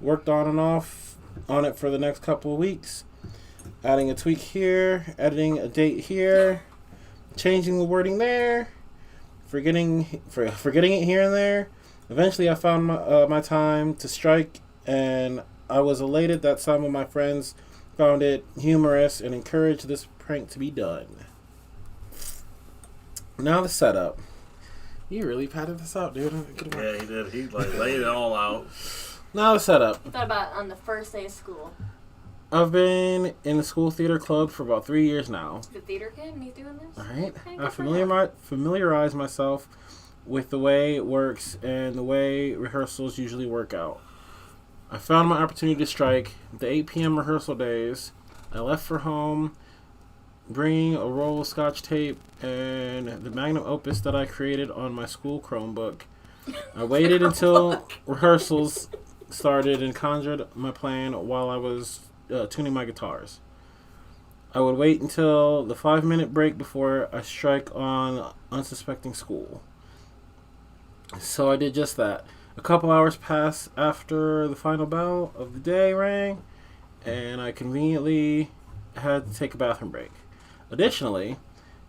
worked on and off on it for the next couple of weeks, adding a tweak here, editing a date here, changing the wording there, forgetting it here and there. Eventually, I found my time to strike, and I was elated that some of my friends found it humorous and encouraged this prank to be done. Now the setup. You really padded this out, dude. Good work. Yeah, he did. He laid it all out. Now the setup. What about on the first day of school? I've been in the school theater club for about 3 years now. The theater kid and he's doing this? Alright. Okay, I good for him. familiarize myself with the way it works and the way rehearsals usually work out. I found my opportunity to strike the 8 p.m. rehearsal days. I left for home, bringing a roll of Scotch tape and the magnum opus that I created on my school Chromebook. I waited until rehearsals started and conjured my plan while I was tuning my guitars. I would wait until the 5-minute break before I strike on unsuspecting school. So I did just that. A couple hours passed after the final bell of the day rang, and I conveniently had to take a bathroom break. Additionally,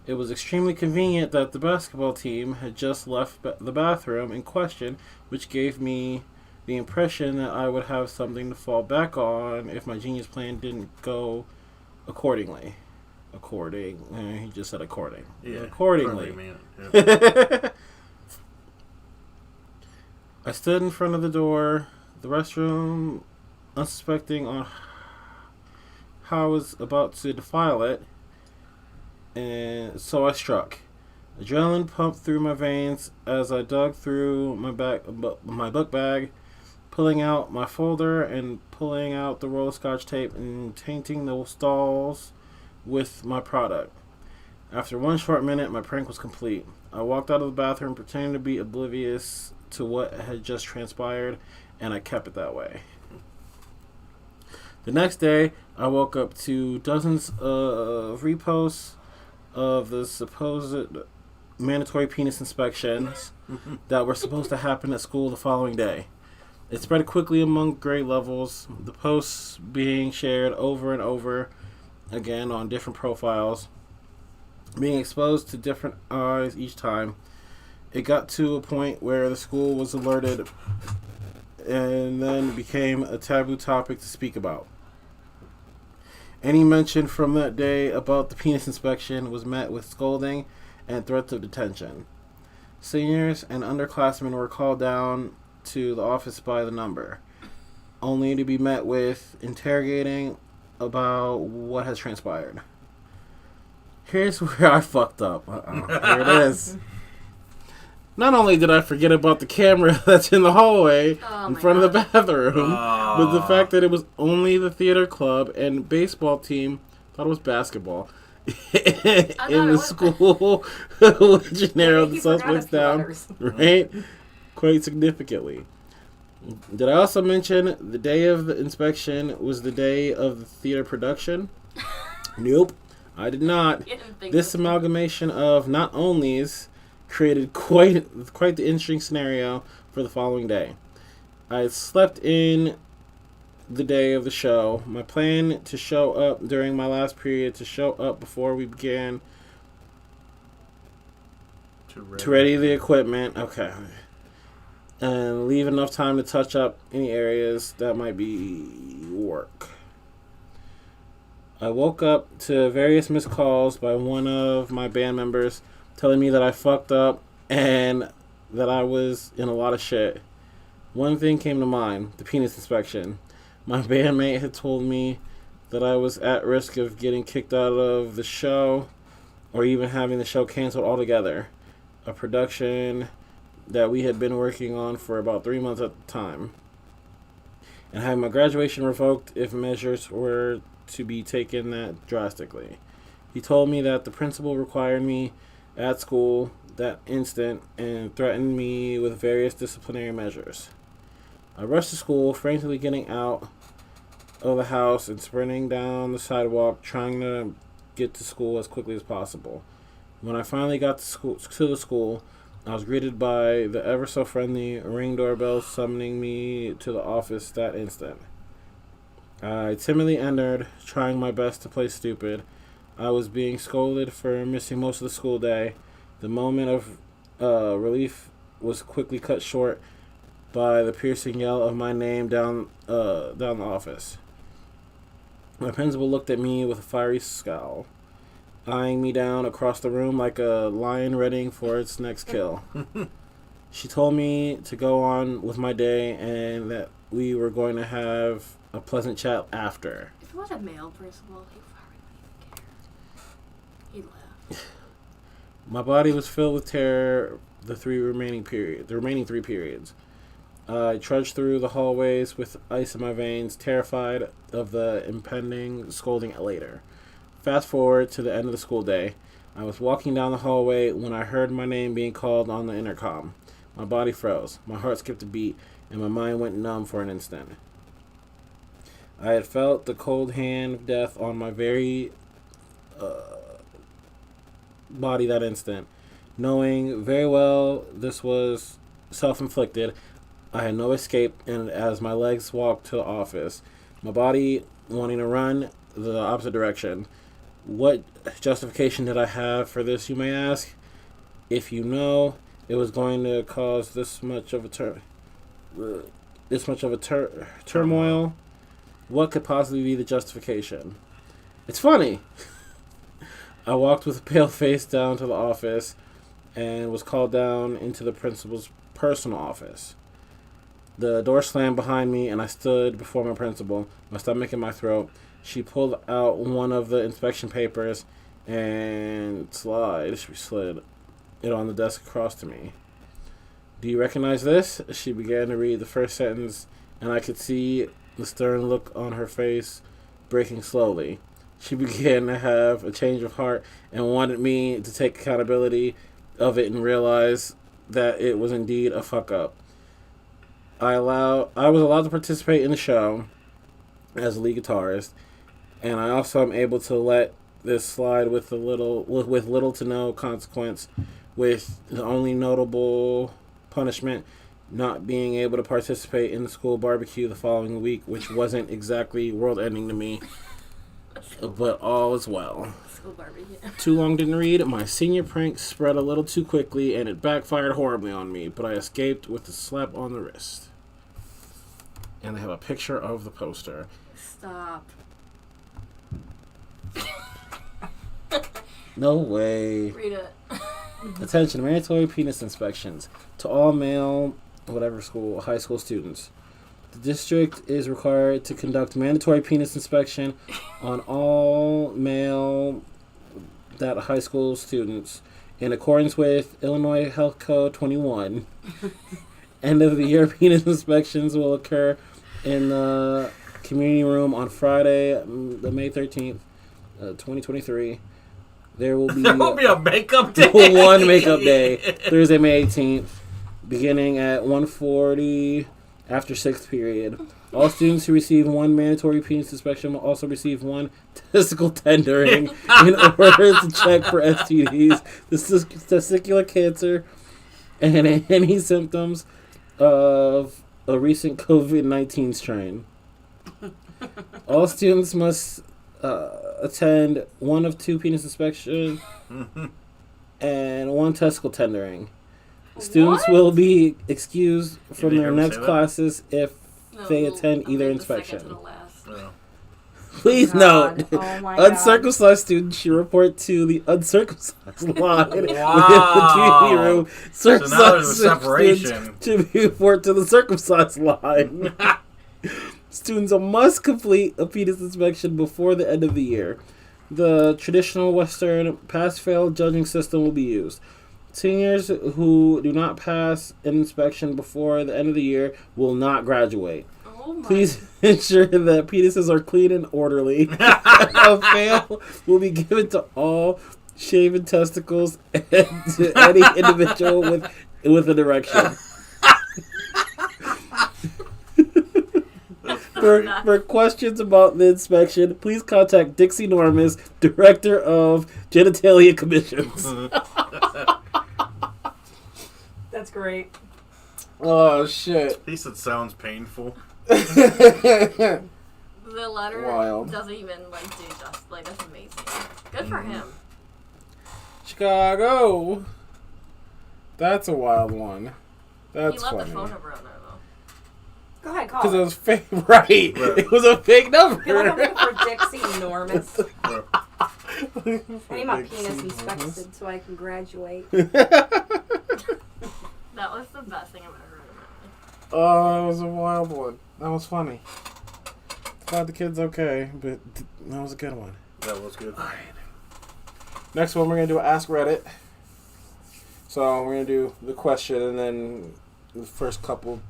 it was extremely convenient that the basketball team had just left the bathroom in question, which gave me the impression that I would have something to fall back on if my genius plan didn't go accordingly. He just said according. Yeah. Accordingly. Yeah. I stood in front of the door, the restroom, unsuspecting on how I was about to defile it, and so I struck. Adrenaline pumped through my veins as I dug through my book bag, pulling out my folder and pulling out the roll of Scotch tape and tainting the stalls with my product. After 1 short minute, my prank was complete. I walked out of the bathroom pretending to be oblivious to what had just transpired, and I kept it that way. The next day, I woke up to dozens of reposts of the supposed mandatory penis inspections that were supposed to happen at school the following day. It spread quickly among grade levels, the posts being shared over and over again on different profiles, being exposed to different eyes each time. It got to a point where the school was alerted and then became a taboo topic to speak about. Any mention from that day about the penis inspection was met with scolding and threats of detention. Seniors and underclassmen were called down to the office by the number, only to be met with interrogating about what has transpired. Here's where I fucked up. Here it is. Not only did I forget about the camera that's in the hallway in front of the bathroom, but the fact that it was only the theater club and baseball team, thought it was basketball, in the school, which narrowed the suspects down, right? Quite significantly. Did I also mention the day of the inspection was the day of the theater production? Nope, I did not. This amalgamation of not onlys created quite the interesting scenario for the following day. I slept in the day of the show. My plan to show up during my last period, to show up before we began to ready the equipment. Okay. And leave enough time to touch up any areas that might be work. I woke up to various missed calls by one of my band members telling me that I fucked up and that I was in a lot of shit. One thing came to mind, the penis inspection. My bandmate had told me that I was at risk of getting kicked out of the show or even having the show canceled altogether. A production that we had been working on for about 3 months at the time. And having my graduation revoked if measures were to be taken that drastically. He told me that the principal required me at school that instant and threatened me with various disciplinary measures. I rushed to school, frantically getting out of the house and sprinting down the sidewalk, trying to get to school as quickly as possible. When I finally got to the school, I was greeted by the ever so friendly ring doorbell summoning me to the office that instant. I timidly entered, trying my best to play stupid. I was being scolded for missing most of the school day. The moment of relief was quickly cut short by the piercing yell of my name down the office. My principal looked at me with a fiery scowl, eyeing me down across the room like a lion readying for its next kill. She told me to go on with my day and that we were going to have a pleasant chat after. If was a male principal, he probably wouldn't care. He'd laugh. My body was filled with terror the remaining 3 periods. I trudged through the hallways with ice in my veins, terrified of the impending scolding later. Fast forward to the end of the school day. I was walking down the hallway when I heard my name being called on the intercom. My body froze, my heart skipped a beat, and my mind went numb for an instant. I had felt the cold hand of death on my very body that instant. Knowing very well this was self-inflicted, I had no escape, and as my legs walked to the office, my body wanting to run the opposite direction. What justification did I have for this, you may ask? If you know it was going to cause this much of a turmoil, what could possibly be the justification? It's funny. I walked with a pale face down to the office and was called down into the principal's personal office. The door slammed behind me and I stood before my principal, my stomach in my throat. She pulled out one of the inspection papers and slid it on the desk across to me. Do you recognize this? She began to read the first sentence, and I could see the stern look on her face breaking slowly. She began to have a change of heart and wanted me to take accountability of it and realize that it was indeed a fuck up. I was allowed to participate in the show as a lead guitarist, and I also am able to let this slide with little to no consequence, with the only notable punishment not being able to participate in the school barbecue the following week, which wasn't exactly world-ending to me, but all is well. School barbecue. Too long didn't read. My senior prank spread a little too quickly, and it backfired horribly on me, but I escaped with a slap on the wrist. And they have a picture of the poster. Stop. No way. Read it. Attention, mandatory penis inspections to all male, high school students. The district is required to conduct mandatory penis inspection on all male high school students in accordance with Illinois Health Code 21. End of the year penis inspections will occur in the community room on Friday, the May 13th, 2023. There will be a makeup day. one makeup day, Thursday, May 18th, beginning at 1:40 after 6th period. All students who receive one mandatory penis inspection will also receive one testicle tendering in order to check for STDs, testicular cancer, and any symptoms of a recent COVID-19 strain. All students must attend one of 2 penis inspections and 1 testicle tendering. Students will be excused from their next classes if they attend either inspection. Please note, Oh my uncircumcised students should report to the uncircumcised line within the community room. So now there's a Circumcised separation. students should report to the circumcised line. Students must complete a penis inspection before the end of the year. The traditional Western pass-fail judging system will be used. Seniors who do not pass an inspection before the end of the year will not graduate. Oh my. Please ensure that penises are clean and orderly. A fail will be given to all shaven testicles and to any individual with an erection. For questions about the inspection, please contact Dixie Normus, Director of Genitalia Commissions. That's great. Oh, shit. At least it sounds painful. The letter Wild. doesn't even do just that's amazing. Good for him. Chicago. That's a wild one. That's He left funny. the phone number on there though. Go ahead, call Because it it. was fake. Right. It was a fake number. You're looking for Dixie Normus. Bro. I need my penis inspected so I can graduate. That was the best thing I've ever heard in my life. Oh, that was a wild one. That was funny. Glad the kid's okay, but that was a good one. That was good. Next one, we're going to do Ask Reddit. So we're going to do the question, and then the first couple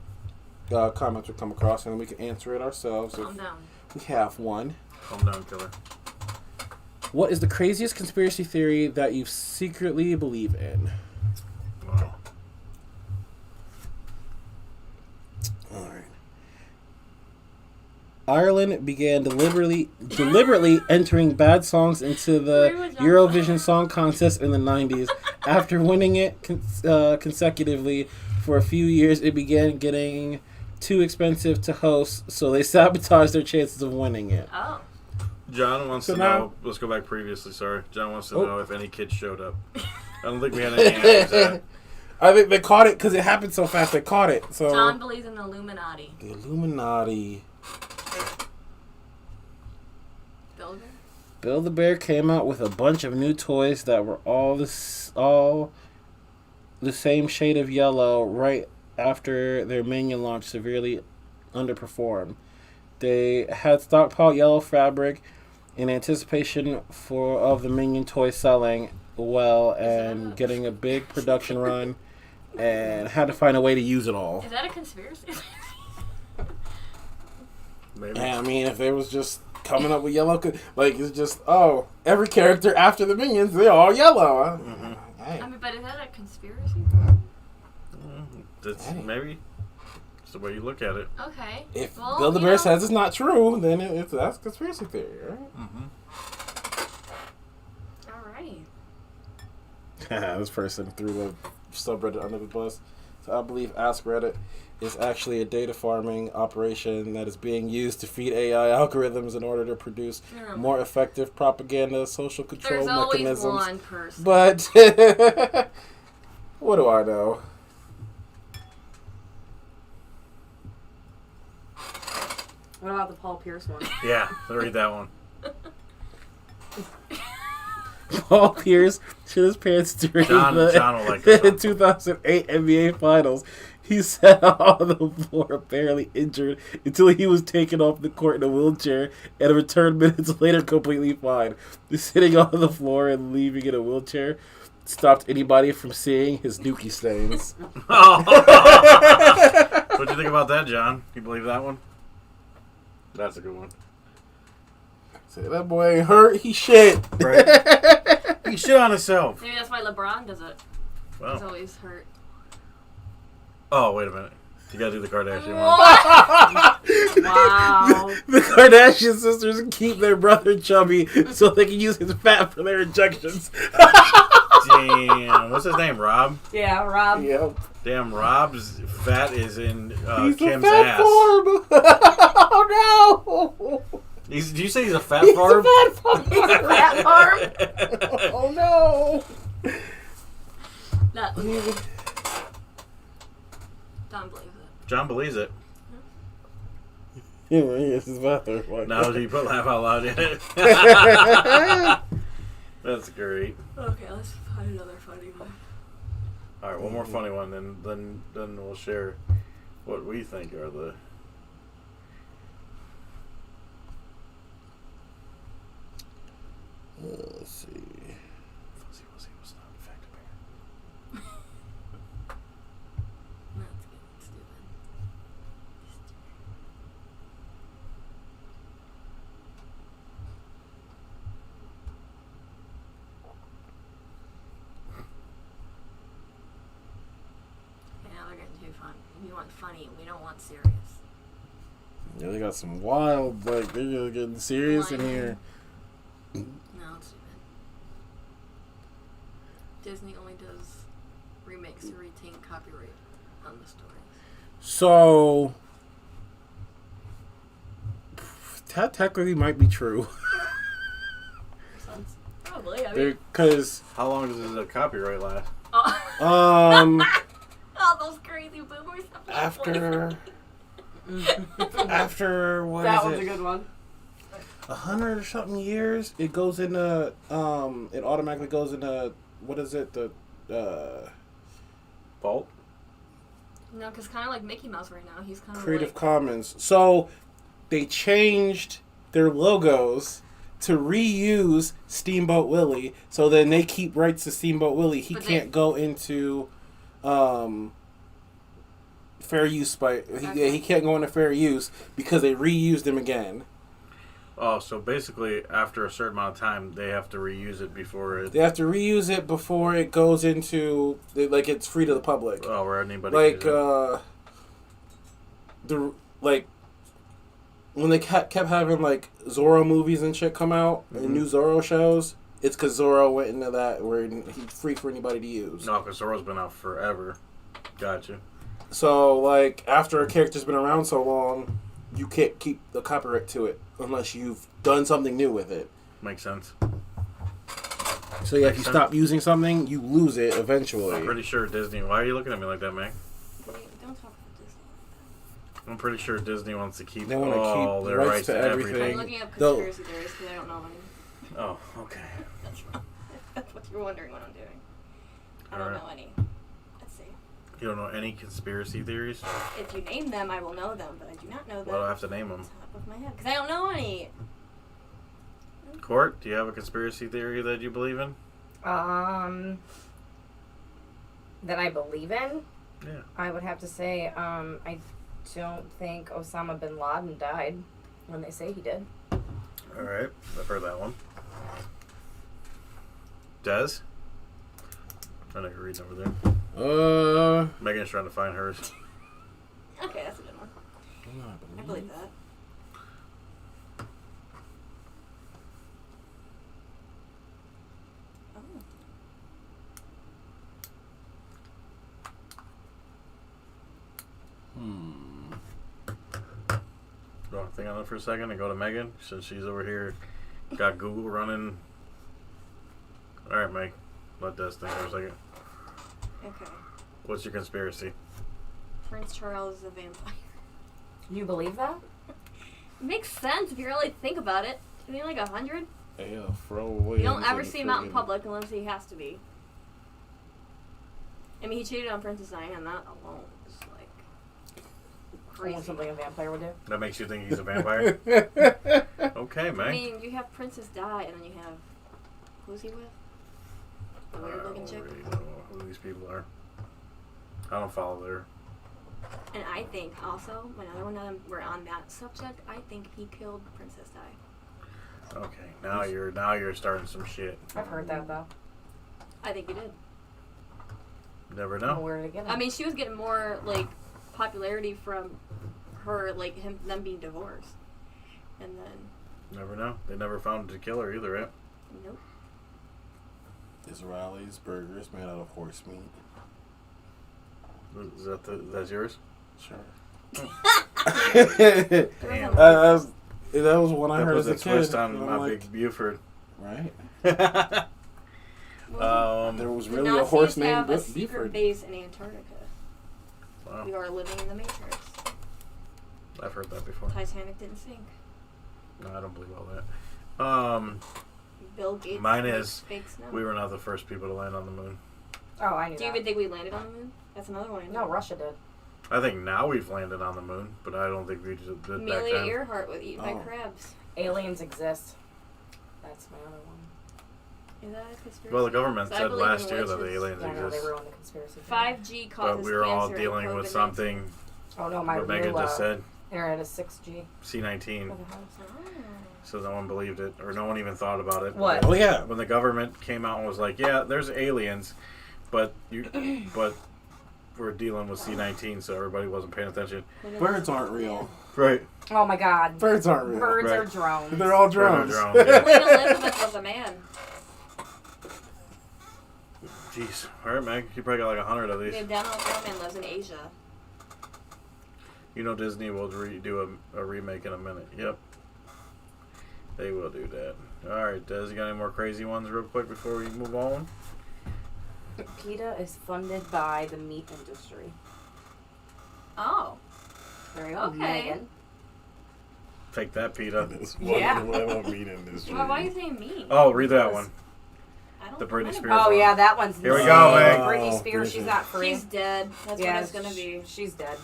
comments will come across, and then we can answer it ourselves if Calm down. we have one. Calm down, killer. What is the craziest conspiracy theory that you secretly believe in? Wow. All right. Ireland began deliberately entering bad songs into the Where was that? Eurovision Song Contest in the 90s. After winning it consecutively for a few years, it began getting too expensive to host, so they sabotaged their chances of winning it. Oh. John wants So to now- know. Let's go back previously. Sorry, John wants to Oh. know if any kids showed up. I don't think we had any answers. to that. I think they caught it because it happened so fast. They caught it. So John believes in the Illuminati. the Illuminati. Builder? Bill the Bear came out with a bunch of new toys that were all the same shade of yellow right after their Minion launch severely underperformed. They had stockpiled yellow fabric in anticipation of the Minion toy selling well and getting a big production run, and had to find a way to use it all. Is that a conspiracy? Maybe. Yeah, I mean, if they was just coming up with yellow, like it's just every character after the Minions, they're all yellow. Hey. I mean, but is that a conspiracy? That's Hey. maybe. It's the way you look at it. Okay. If Well, Bill the you Bear know- says it's not true, then that's conspiracy theory, right? All right. This person threw the subreddit under the bus. So I believe Ask Reddit is actually a data farming operation that is being used to feed AI algorithms in order to produce Yeah. more effective propaganda, social control There's always mechanisms. one person. But what do I know? What about the Paul Pierce one? Yeah, read that one. Paul Pierce shit his pants during John will like this the one. 2008 NBA Finals. He sat on the floor apparently injured until he was taken off the court in a wheelchair and returned minutes later completely fine. Sitting on the floor and leaving in a wheelchair stopped anybody from seeing his dookie stains. What'd you think about that, John? You believe that one? That's a good one. Say that boy ain't hurt, he shit. Right. He shit on himself. Maybe that's why LeBron does it. He's Well. always hurt. Oh, wait a minute. You gotta do the Kardashian one. Wow. The Kardashian sisters keep their brother chubby so they can use his fat for their injections. Damn. What's his name? Rob? Yeah, Rob. Yep. Damn, Rob's fat is in He's Kim's a fat ass. farm. Oh no! Did you say he's a fat He's farm? a fat farm. Rat farm. Oh no! That Don believes it. John believes it. Yeah, it's his bathroom. Now do you put laugh out loud in it? That's great. Okay, let's find another funny one. All right, one more funny one, then we'll share what we think are the. Let's see. Fuzzy Wuzzy was not in fact a bear. That's good. Stupid. Okay, now they're getting too fun. We want funny. We don't want serious. Yeah, they got some wild, like, they're getting serious in here. No, it's stupid. Disney only does remakes to retain copyright on the stories. So, that technically might be true. Probably. I mean, Because, How long does the copyright last? all those crazy boomers. after what That is one's it? a good one. 100 or something years, it goes into it automatically goes into what is it, the Vault? No, because kind of like Mickey Mouse right now. He's kind of Creative like, Commons. So they changed their logos to reuse Steamboat Willie, so then they keep rights to Steamboat Willie. He But can't go into fair use he can't go into fair use because they reused him again. Oh, so basically, after a certain amount of time, they have to reuse it before it. They have to reuse it before it goes into like it's free to the public. Oh, where anybody. Like can use it. When they kept having like Zorro movies and shit come out and new Zorro shows, it's because Zorro went into that where he's free for anybody to use. No, because Zorro's been out forever. Gotcha. So like after a character's been around so long, you can't keep the copyright to it unless you've done something new with it. Makes sense. So yeah, if you sense. stop using something, you lose it eventually. I'm pretty sure Disney. Why are you looking at me like that, Meg? Don't talk about Disney. I'm pretty sure Disney wants to keep They want to all keep their rights rights to to everything. everything. I'm looking up They'll- conspiracy theories because I don't know any. Oh, okay. That's what you're wondering what I'm doing. I don't Alright. know any. Let's see. You don't know any conspiracy theories? If you name them, I will know them, but I do not know them Well, I have to name them. off the top of my head because I don't know any. Court, do you have a conspiracy theory that you believe in? That I believe in. Yeah. I would have to say, I don't think Osama bin Laden died when they say he did. All right, I've heard that one. Des? I know you're reading over there. Megan's trying to find hers. Okay, that's a good one. I believe that. Oh. Do you want to think on it for a second and go to Megan since she's over here? Got Google running. All right, Meg. Let Des think for a second. Okay. What's your conspiracy? Prince Charles is a vampire. You believe that? Makes sense if you really think about it. Isn't he like 100? Yeah, throw away. You don't ever see him out in public unless he has to be. I mean, he cheated on Princess Diana, and that alone is like crazy. Something a vampire would do. That makes you think he's a vampire? Okay, I Meg. mean, you have Princess Di, and then you have who's he with? The I weird don't looking chick. really know who these people are. I don't follow their. And I think also another one that we're on that subject. I think he killed Princess Di. Okay, now you're starting some shit. I've heard that though. I think he did. Never I don't know know. where to get it. I mean, she was getting more like popularity from her, like them being divorced, and then Never know. They never found the killer either, right? nope. Israelis burgers made out of horse meat. Is that's yours? Sure. Damn. That was one I That heard was as a a kid. twist on and I'm my like, big Buford. right? Um, There was The really a Nazis horse named have a secret Buford. base in Antarctica. wow, We are living in the Matrix. I've heard that before. Titanic didn't sink. No, I don't believe all that. Bill Gates. Mine makes is, fake snow. we were not the first people to land on the moon. Oh, I knew Do you that. even think we landed on the moon? That's another one. I know. No, Russia did. I think now we've landed on the moon, but I don't think we did back Amelia then. Earhart was eaten by Oh. crabs. Aliens exist. That's my other one. Is that a conspiracy? Well, the government So I said believe last in year that the witches. aliens Yeah, no, they exist. ruined the conspiracy. theory. 5G causes But we were all cancer and dealing with COVID-19. something, Oh no, my what Megan real just said, internet is 6G. C-19. for the house. Oh. So no one believed it, or no one even thought about it. What? Oh yeah. When the government came out and was like, "Yeah, there's aliens, but we're dealing with C-19," so everybody wasn't paying attention. Birds aren't real. Right. Oh my God. Birds aren't real. Birds Right. are drones. They're all drones. Drones, Queen yeah. Elizabeth was a man. Jeez. All right, Meg. You probably got like 100 of these. The Donald Trump lives in Asia. You know Disney will do a remake in a minute. Yep. They will do that. All right, Des, you got any more crazy ones real quick before we move on? PETA is funded by the meat industry. Oh. There you go, Okay. Megan. Take that, PETA. Yeah. meat industry. Why are you saying me? Oh, read that one. I don't The know Britney what Spears Oh one. yeah, that one's. Here we insane. go, Meg. Britney Oh, Spears, she's Britney. not free. She's dead. That's yeah, what it's gonna be. She's dead.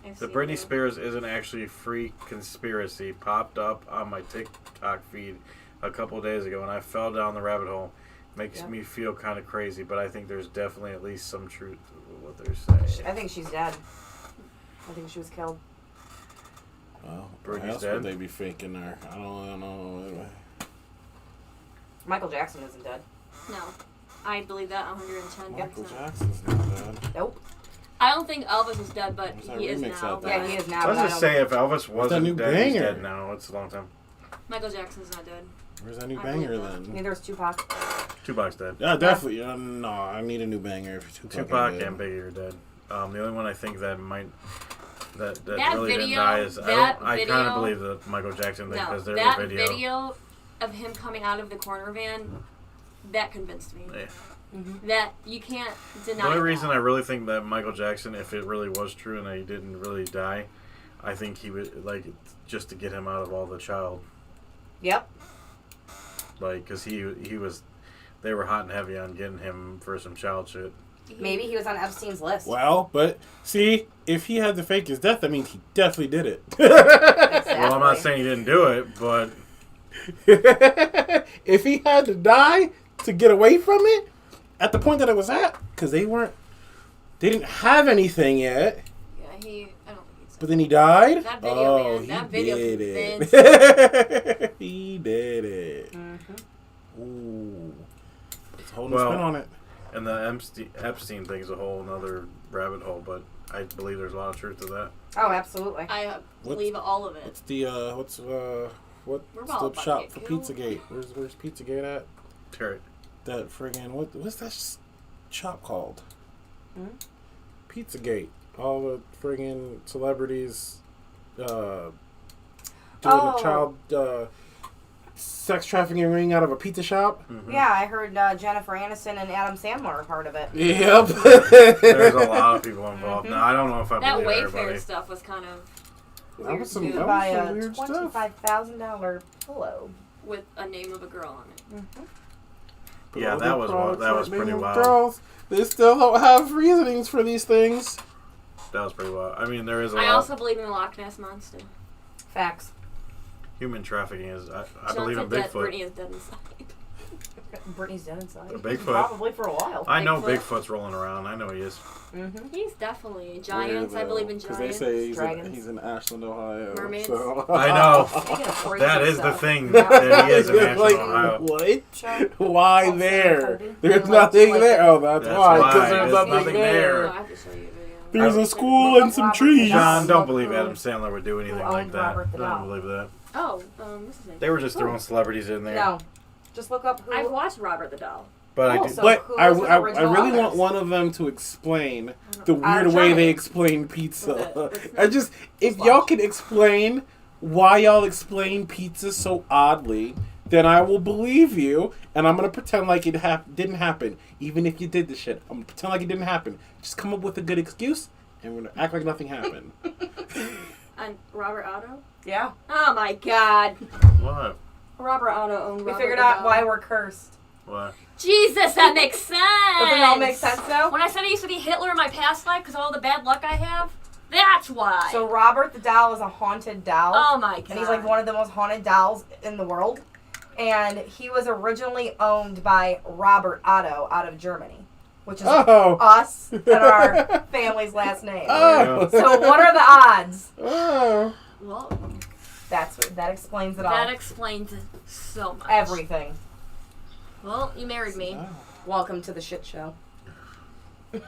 I've The seen Britney it. Spears isn't actually free conspiracy popped up on my TikTok feed a couple days ago, and I fell down the rabbit hole. Makes Yep. me feel kind of crazy, but I think there's definitely at least some truth to what they're saying. I think she's dead. I think she was killed. Well, Britney's why else dead? would they be faking her? I don't know. Michael Jackson isn't dead. No. I believe that 110%. Michael Jackson's not dead. Nope. I don't think Elvis is dead, but There's that he is remix now. out there. Yeah, he is now. I was but I just don't- say if Elvis wasn't new dead, he's banger? dead now. It's a long time. Michael Jackson's not dead. Where's that new I banger believe that. then? Neither is Tupac. Tupac's dead. Yeah, definitely. No, I need a new banger. If Tupac ain't and dead. Biggie are dead. The only one I think that might that That really didn't video- die is that I kind video- of believe the Michael Jackson thing No, because there's that a video. video of him coming out of the corner van, that convinced me. Yeah. That you can't deny. The only that. reason I really think that Michael Jackson, if it really was true and that he didn't really die, I think he would like just to get him out of all the child, Yep. like because he was, they were hot and heavy on getting him for some child shit. Maybe he was on Epstein's list. Well, but see, if he had to fake his death, that means he definitely did it. Exactly. Well, I'm not saying he didn't do it, but If he had to die to get away from it, at the point that it was at, because they didn't have anything yet, Yeah, I don't think he's. but then he died. That video, oh, man, he that video did convinced it. He did it. Mm-hmm. Ooh, it's a whole new Well, spin on it. and the Epstein thing is a whole other rabbit hole. But I believe there's a lot of truth to that. Oh, absolutely. I believe all of it. What's the what's We're the all about to shop get for killed. Pizzagate? Where's Pizzagate at? Terry. That friggin' what's that shop called? Hmm? Pizzagate. All the friggin' celebrities doing Oh. a child sex trafficking ring out of a pizza shop. Yeah, I heard Jennifer Aniston and Adam Sandler are part of it. Yep. There's a lot of people involved. Now I don't know if I That believe Wayfair everybody. stuff was kind of That was some, You that was buy some a weird stuff. $25,000 pillow. with a name of a girl on it. Yeah, that was pretty wild. Girls, they still don't have reasonings for these things. That was pretty wild. I mean, there is a I lot. also believe in the Loch Ness Monster. Facts. Human trafficking is. I John believe in said that Bigfoot. Britney is dead inside. Brittany's dead inside. Bigfoot. Probably for a while. I know Bigfoot. Bigfoot's rolling around. I know he is. Mm-hmm. He's definitely giants. I believe in Because giants. they say Dragons. he's in Ashland, Ohio. Mermaids. So. I know. Speaking of crazy That is the stuff, thing yeah. that he is in Ashland, Like, Ohio. what? Show. Why Also, there? Kobe. There's Like, nothing like- there. Oh, that's That's why. why. Because There's there's nothing nothing there. Oh, I have to show you a video. There's a school Look and up some Robert trees. John, don't believe Who- Adam Sandler would do anything who like owned that. Robert the I Doll? don't believe that. Oh, what's his name? They were just throwing celebrities in there. No. Just look up who. I've watched Robert the Doll. But I Cool, do. so- But who I was the original really want owners? one of them to explain the Our weird way they giants. explain pizza. With I just, if y'all can explain why y'all explain pizza so oddly, then I will believe you, and I'm gonna pretend like it didn't happen. Even if you did the shit, I'm gonna pretend like it didn't happen. Just come up with a good excuse, and we're gonna act like nothing happened. And Robert Otto? Yeah. Oh my god. What? Robert Otto owned We Robert figured the out Doll. why we're cursed. What? Jesus, that makes sense. Doesn't it all make sense now? When I said I used to be Hitler in my past life because of all the bad luck I have, that's why. So Robert the doll is a haunted doll. oh my god. And he's like one of the most haunted dolls in the world. And he was originally owned by Robert Otto out of Germany, which is Oh. us and our family's last name. Oh. So what are the odds? Oh. Well, That explains it all. that explains so much. Everything. Well, you married me. Welcome to the shit show. All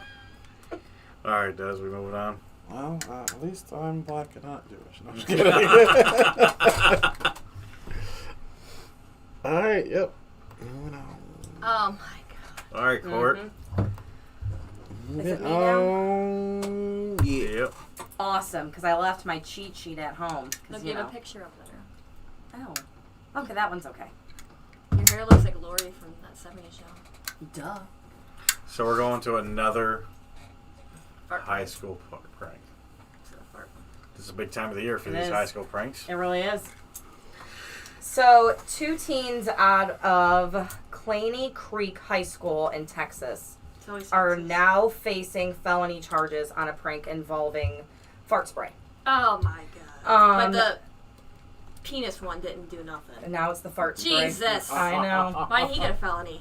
right, Des, we moving on. Well, at least I'm black and not Jewish. No, I'm just kidding. All right, yep. Moving on. Oh my god. All right, Court. Is it me now? Yeah. Yep. Awesome, because I left my cheat sheet at home. 'cause, Look, you give a know. picture of there. Oh. Okay, that one's okay. Your hair looks like Lori from that 70s show. Duh. So we're going to another Fart high prank. school prank. It's a fart. This is a big time of the year for It these is. high school pranks. It really is. So, 2 teens out of Claney Creek High School in Texas It's always are Texas. now facing felony charges on a prank involving fart spray. Oh my god. But Um, the penis one didn't do nothing. And now it's the fart spray. Jesus. I know. Why did he get a felony?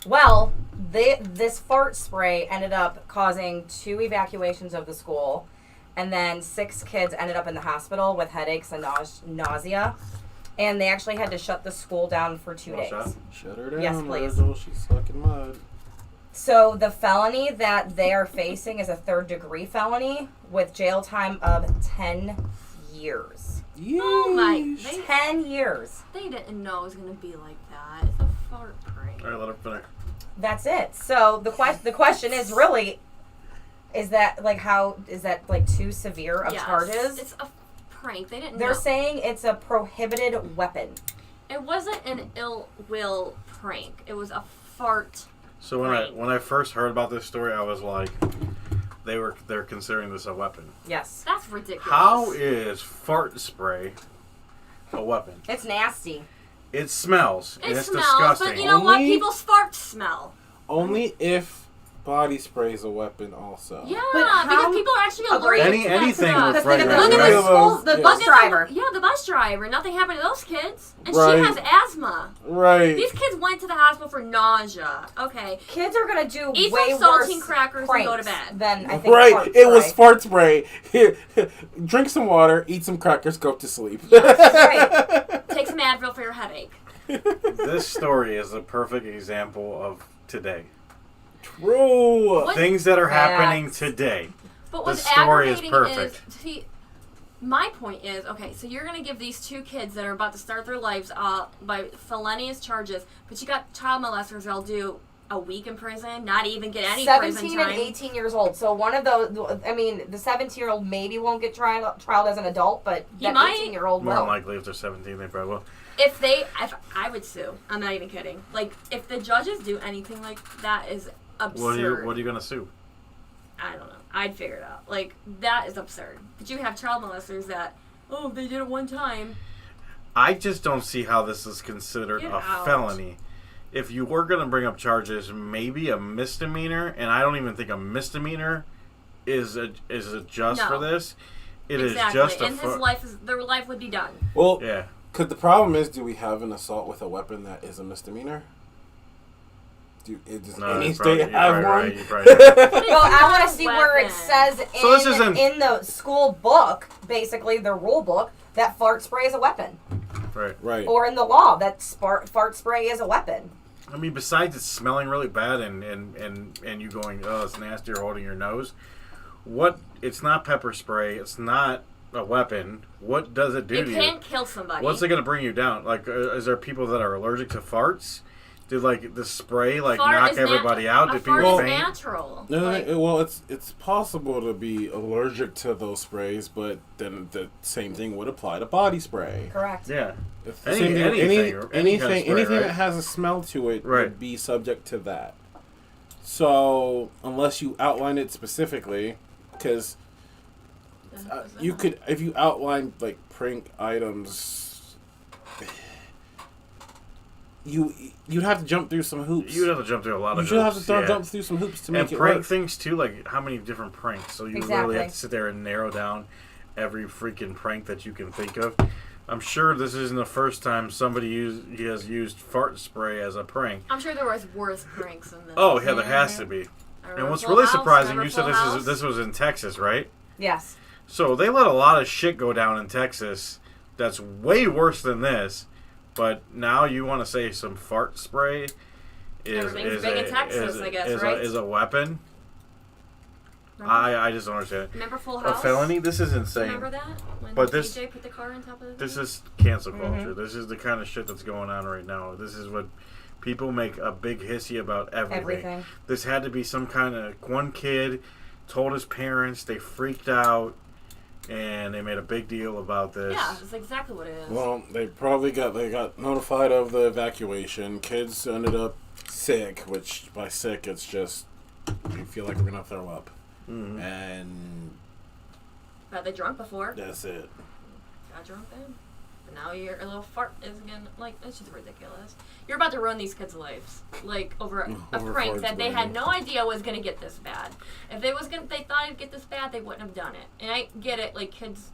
Well, this fart spray ended up causing 2 evacuations of the school, and then 6 kids ended up in the hospital with headaches and nausea. And they actually had to shut the school down for 2 days. Shut her down, Yes, please. Virgil. She's sucking mud. So the felony that they are facing is a 3rd-degree felony with jail time of 10 years. Oh my. 10 years. They didn't know it was going to be like that. It's a fart prank. All right, let her finish. That's it. So the question is really, is that like too severe of Yes, charges? It's a prank. They didn't They're know. saying it's a prohibited weapon. It wasn't an ill will prank. It was a fart. So when I first heard about this story, I was like, they're considering this a weapon. Yes. That's ridiculous. How is fart spray a weapon? It's nasty. It smells. It and it's smells, disgusting. but you know what? Only- People's farts smell. Only if body spray is a weapon also. Yeah, But how- because people are actually allergic Agreed. to that Anything stuff. with Because think of fragrance. the, Look at the the school, the Yeah. bus driver. Yeah, the bus driver. Nothing happened to those kids. And Right. she has asthma. Right. These kids went to the hospital for nausea. Okay. Kids are gonna do Eat way some saltine worse crackers and go to pranks bed. than I think. Right, fart it was spray. fart spray. Here, drink some water, eat some crackers, go to sleep. Right. Take some Advil for your headache. This story is a perfect example of today. True. What- Things that are Facts. happening today. But The what's story is aggravating perfect. see, my point is, okay, so you're going to give these 2 kids that are about to start their lives by felonious charges, but you got child molesters that'll do a week in prison, not even get any prison 17 time. and 18 years old. So one of those, I mean, the 17-year-old maybe won't get trialed as an adult, but He that might. 18-year-old More will. than likely, if they're 17, they probably will. If I would sue. I'm not even kidding. Like, if the judges do anything like that is absurd. What are you gonna sue? I don't know. I'd figure it out. Like, that is absurd. But you have child molesters that, oh, they did it one time. I just don't see how this is considered Get a out. felony. If you were gonna bring up charges, maybe a misdemeanor, and I don't even think a misdemeanor is a just No. for this. It is Exactly. just a And his life their life would be done. Well, yeah. because the problem is, do we have an assault with a weapon that is a misdemeanor? Does No, any you're state probably have one? right, you're probably right. Well, I want to see where it Weapon. says So this isn't- in the school book, basically the rule book, that fart spray is a weapon, Right. Right. or in the law that fart spray is a weapon. I mean, besides it smelling really bad and you going, oh, it's nasty, or holding your nose. It's not pepper spray. It's not a weapon. What does it do It to can you? kill somebody. What's it going to bring you down? Like, is there people that are allergic to farts? Did, like, the spray, like, Fart knock is everybody out? A Did fart people is faint? natural. No, Like, well, it's possible to be allergic to those sprays, but then the same thing would apply to body spray. Correct. Yeah. If Any- same thing- anything, any kind of anything spray, right? that has a smell to it Right. would be subject to that. So unless you outline it specifically, because you could, if you outline like prank items, you'd have to jump through some hoops. You'd have to jump through a lot You of should have hoops, to yeah. jump through some hoops to And make it prank work. things, too, like, how many different pranks? So you really Exactly. have to sit there and narrow down every freaking prank that you can think of. I'm sure this isn't the first time somebody has used fart spray as a prank. I'm sure there was worse pranks than this. Oh, yeah, there has to be. And what's really surprising, you said this was in Texas, right? Yes. So they let a lot of shit go down in Texas that's way worse than this. But now you want to say some fart spray Everything's big in Texas, I guess, right? is a weapon? I just don't understand. Remember Full A House? felony? This is insane. Remember that? When But this- TJ put the car on top of the This thing? is cancel culture. This is the kind of shit that's going on right now. This is what people make a big hissy about everything. This had to be some kind of one kid told his parents, they freaked out, and they made a big deal about this. Yeah, that's exactly what it is. Well, they got notified of the evacuation. Kids ended up sick, which by sick it's just you feel like we're gonna throw up, and Got they drunk before? that's it. Got drunk then? But now your little fart is again like it's just ridiculous. You're about to ruin these kids' lives, like over a Over prank farts, that they baby. had no idea was gonna get this bad. If they thought it'd get this bad, they wouldn't have done it. And I get it, like kids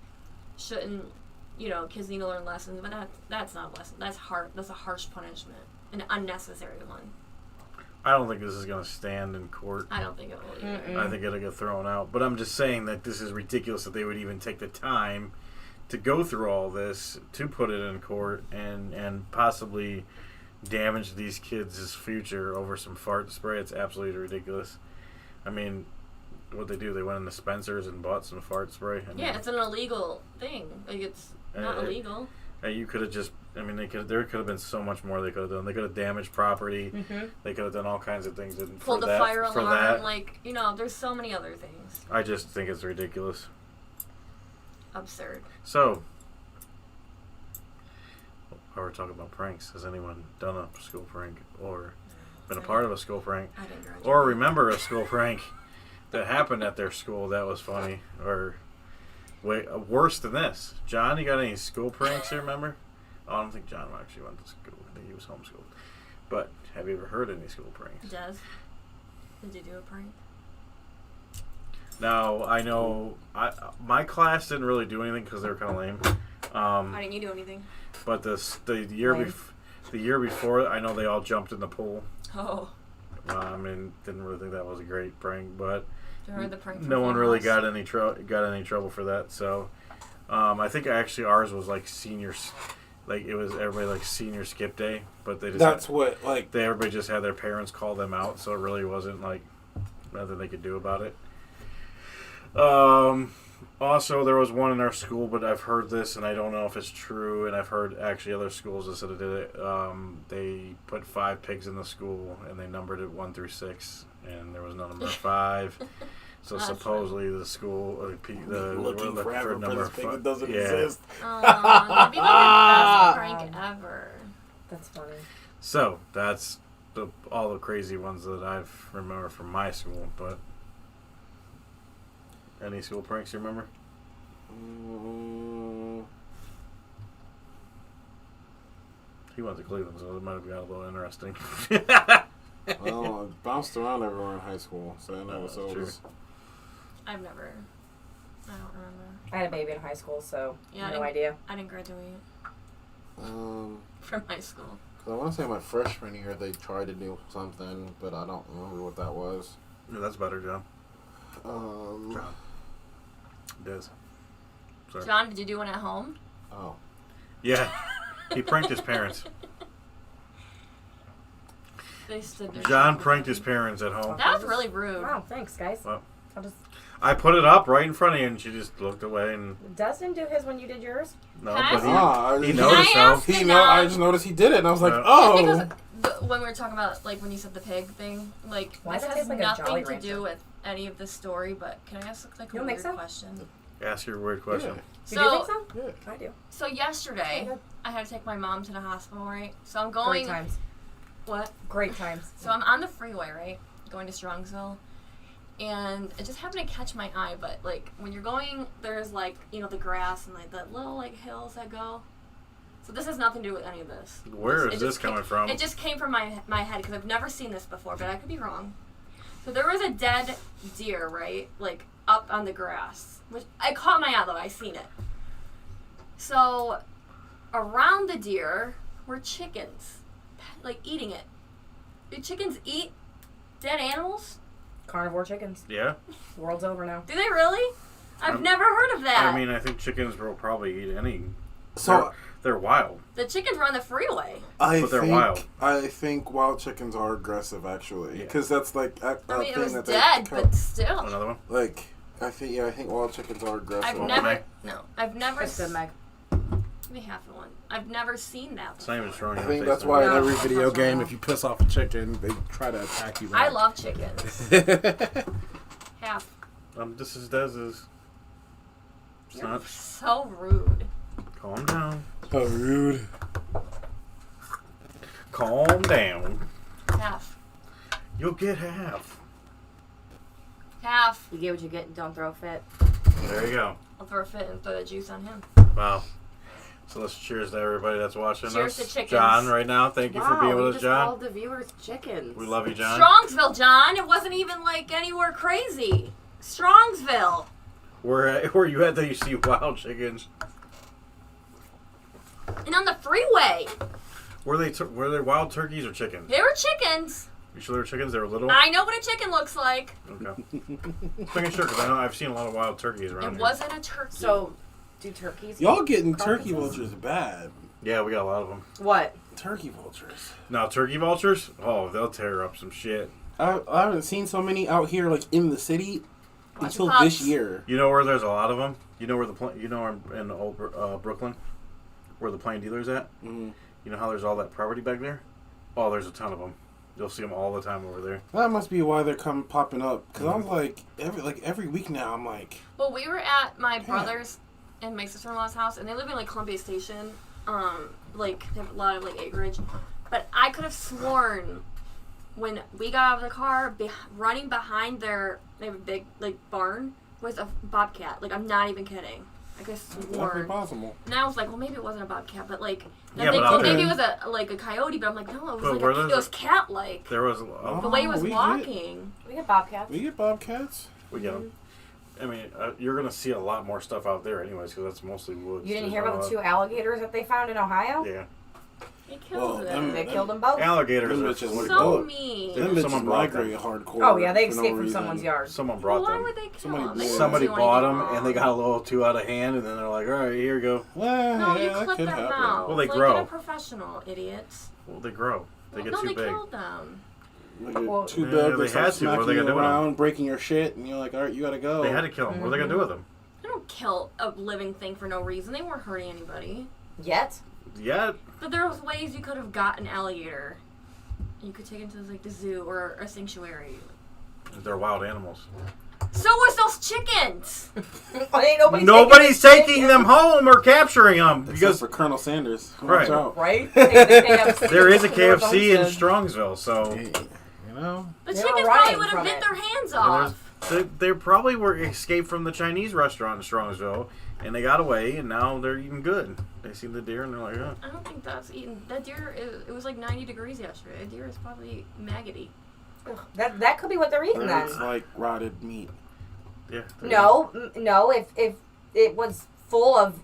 shouldn't, kids need to learn lessons, but that's not a lesson. That's hard. That's a harsh punishment, an unnecessary one. I don't think this is going to stand in court. I don't think it will either. I think it'll get thrown out. But I'm just saying that this is ridiculous that they would even take the time to go through all this to put it in court and possibly damage these kids' future over some fart spray. It's absolutely ridiculous. I mean, what they do, they went into Spencer's and bought some fart spray. I mean, Yeah, it's an illegal thing. Like it's not illegal. you could have just, there could have been so much more they could have done. They could have damaged property. Mm-hmm. They could have done all kinds of things. And Pulled for the that, fire for alarm. that, There's so many other things. I just think it's ridiculous. Absurd. So, while we're talking about pranks, has anyone done a school prank or been a part of a school prank I didn't graduate. or remember a school prank that happened at their school that was funny or worse than this? John, you got any school pranks you remember? Oh, I don't think John actually went to school. I think he was homeschooled. But have you ever heard any school pranks? Des, did you do a prank? Now, I know my class didn't really do anything because they were kind of lame. Why didn't you do anything? But the year before, I know they all jumped in the pool. Oh, Didn't really think that was a great prank, but you heard the prank. From no one really Funhouse? got any trouble for that. So, I think actually ours was like seniors, like it was everybody like senior skip day, but they just That's what, like, everybody just had their parents call them out, so it really wasn't like nothing they could do about it. Also, there was one in our school, but I've heard this, and I don't know if it's true, and I've heard actually other schools that said it did it. They put 5 pigs in the school, and they numbered it 1 through 6, and there was no number 5. So That's supposedly the school, we're looking forever for number this pig 5. that doesn't Yeah. exist. Oh, that'd be like the best prank ever. That's funny. So that's all the crazy ones that I've remember from my school. But any school pranks you remember? He went to Cleveland, so it might have got a little interesting. Well, I bounced around everywhere in high school, so I know so it was. I've never. I don't remember. I had a baby in high school, so Yeah, no idea. I didn't graduate Um, from high school. 'cause I want to say my freshman year they tried to do something, but I don't remember what that was. Yeah, that's better, John. Um, Des. Sorry. John, did you do one at home? oh, Yeah, he pranked his parents. They stood there. John pranked his parents at home. That was really rude. Wow, thanks, guys. Well. I'll just. I put it up right in front of you, and she just looked away and Des didn't do his when you did yours. no, Can I but ask he you- noticed Can I though. ask he you know. now? I just noticed he did it, and I was like, Yeah. oh. Because when we were talking about, like, when you said the pig thing, like, Why this does it has taste like a nothing Jolly to Rancher? do with any of the story, but can I ask, like, a You don't think weird so? question? Ask your weird question. Do you think so? Yeah. I do. So yesterday, Okay. I had to take my mom to the hospital, right? So I'm Great going... times. What? Great times. So I'm on the freeway, right? Going to Strongsville. And it just happened to catch my eye, but, like, when you're going, there's, like, the grass and, like, the little, like, hills that go. So this has nothing to do with any of this. Where It is just this came- coming from? It just came from my head, because I've never seen this before, but I could be wrong. So there was a dead deer, right? Like, up on the grass. Which I caught my eye, though. I seen it. So around the deer were chickens, like, eating it. Do chickens eat dead animals? Carnivore chickens. Yeah, World's over now. Do they really? I've I'm- never heard of that. I mean, I think chickens will probably eat any. So They're wild. The chickens were on the freeway. But they're wild. I think wild chickens are aggressive, actually, Yeah. because that's like a I mean, it thing was that dead, they but still. Another one. like. I think wild chickens are aggressive. I've Well, never. Meg. No, I've never. That's good, Meg. Give me half of one. I've never seen that. It's not even showing. I your think face that's on why it. in No, every video that's game, not. if you piss off a chicken, they try to attack you. I back. love chickens. Half. This is Dez's. It's You're not. so rude. Calm down. So rude. Calm down. Half. You'll get half. Half. You get what you get. Don't throw a fit. There you go. I'll throw a fit and throw the juice on him. Wow. So let's cheers to everybody that's watching Cheers us. to chickens. John, right now, thank you for being with us, John. Called the viewers chickens. We love you, John. Strongsville, John. It wasn't even like anywhere crazy. Strongsville. Where you at that you see wild chickens? And on the freeway. Were they wild turkeys or chickens? They were chickens. You sure they were chickens? They were little? I know what a chicken looks like. Okay. Just making sure, because I know I've seen a lot of wild turkeys around It here. wasn't a turkey. So, do turkeys? Y'all eat getting carcasses? turkey vultures bad. Yeah, we got a lot of them. What? Turkey vultures. Now, turkey vultures? Oh, they'll tear up some shit. I haven't seen so many out here like in the city Watch until your pups. this year. You know where there's a lot of them? You know where in old Brooklyn, where the plane dealer's at? Mm-hmm. You know how there's all that property back there? Oh, there's a ton of them. You'll see them all the time over there. That must be why they're popping up. Because I was like every week now. I'm like, Well, we were at my brother's and my sister-in-law's house, and they live in like Columbia Station. Like they have a lot of like acreage, but I could have sworn when we got out of the car, running behind they have a big like barn was a bobcat. Like I'm not even kidding. I could have that's be sworn. possible. And I was like, well, maybe it wasn't a bobcat, but like Yeah, they but told out maybe there- it was a coyote, but I'm like, no, it was But like where it there's was cat-like. There was The way he was we get- walking. We get bobcats. We get bobcats. we get them. I mean, you're gonna see a lot more stuff out there, anyways, because that's mostly woods. You didn't There's hear about not the a 2 alligators that they found in Ohio? Yeah, He killed Well, them. They killed them both. alligators. Them Are bitches look So dope. mean. Them Them Someone bitches brought them. migrate hardcore. Oh, yeah, they for no escaped from reason. someone's yard. Someone Well, brought why them. would they kill Somebody- them? They didn't Somebody do bought them, anything and they wrong. got a little too out of hand, and then they're like, "All right, here you go." Well, No, yeah, you that clip could them happen. out. Well, they like grow. Get a professional, idiots. Well, they grow. They get no, too they big. killed them. Like you're Well, too yeah, big, they they start had to. What are smacking they you gonna do with around, breaking your shit, and you're like, all right, you gotta go. They had to kill them. What are they gonna do with them? They don't kill a living thing for no reason. They weren't hurting anybody. Yet? Yeah, But there was ways you could have got an alligator. You could take it to like the zoo or a sanctuary. they're wild animals. So was those chickens. Ain't nobody Nobody's taking taking them home or capturing them Except because for Colonel Sanders. Watch Right. out. Right? Take the KFC there is a to KFC in Homestead. Strongsville, so Hey, you know? The They were chickens running probably would have from bit it. their hands and off. they probably were escaped from the Chinese restaurant in Strongsville, and they got away, and now they're eating good. They see the deer, and they're like, "Oh, I don't think that's eating. That deer, it was like 90 degrees yesterday. A deer is probably maggoty. That could be what they're eating then. It's like rotted meat. yeah." No. If it was full of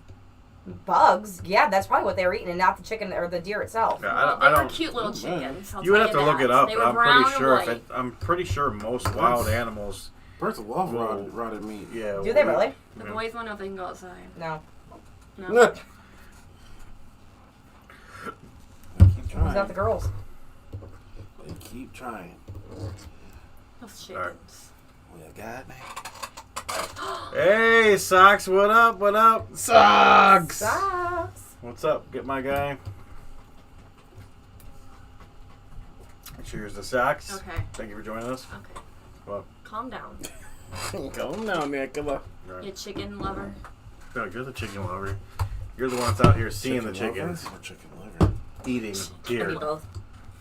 bugs, yeah, that's probably what they were eating, and not the chicken or the deer itself. Yeah, Well, I they were don't. cute little Oh, man. chickens. I'll You would tell have to look that. it up, They but were I'm brown pretty and sure. white. I'm pretty sure most wild animals. Birds love Well, rotted meat. Yeah. Do they really? The Yeah. boys want to know if they can go outside. No. No. They keep Who's trying. got the girls? They keep trying. Those All right. chickens. Well, God, man. Hey, Socks, what up? What up? Sucks! Sucks. What's up? Get my guy. Cheers to Socks. Okay. Thank you for joining us. Okay. What? Calm down. Calm down, Nick. Come on. Right. You chicken lover. No, you're the chicken lover. You're the one that's out here seeing the Chicken chickens, liver or chicken liver? eating deer. Maybe both.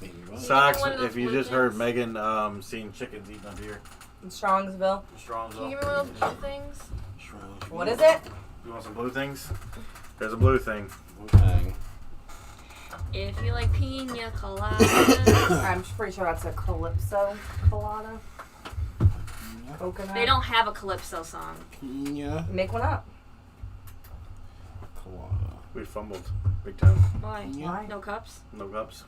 Maybe both. Socks, One of those if you blue just heard things? Megan seeing chickens eating a deer. In Strongsville. Strong. Can you give me one of those blue things? Shrug. What is it? You want some blue things? There's a blue thing. Wu-Tang. If you like pina colada. I'm pretty sure that's a Calypso colada. Coconut. They don't have a Calypso song. Pina Make one up. colada. We fumbled big time. Why? Why? No cups? No cups.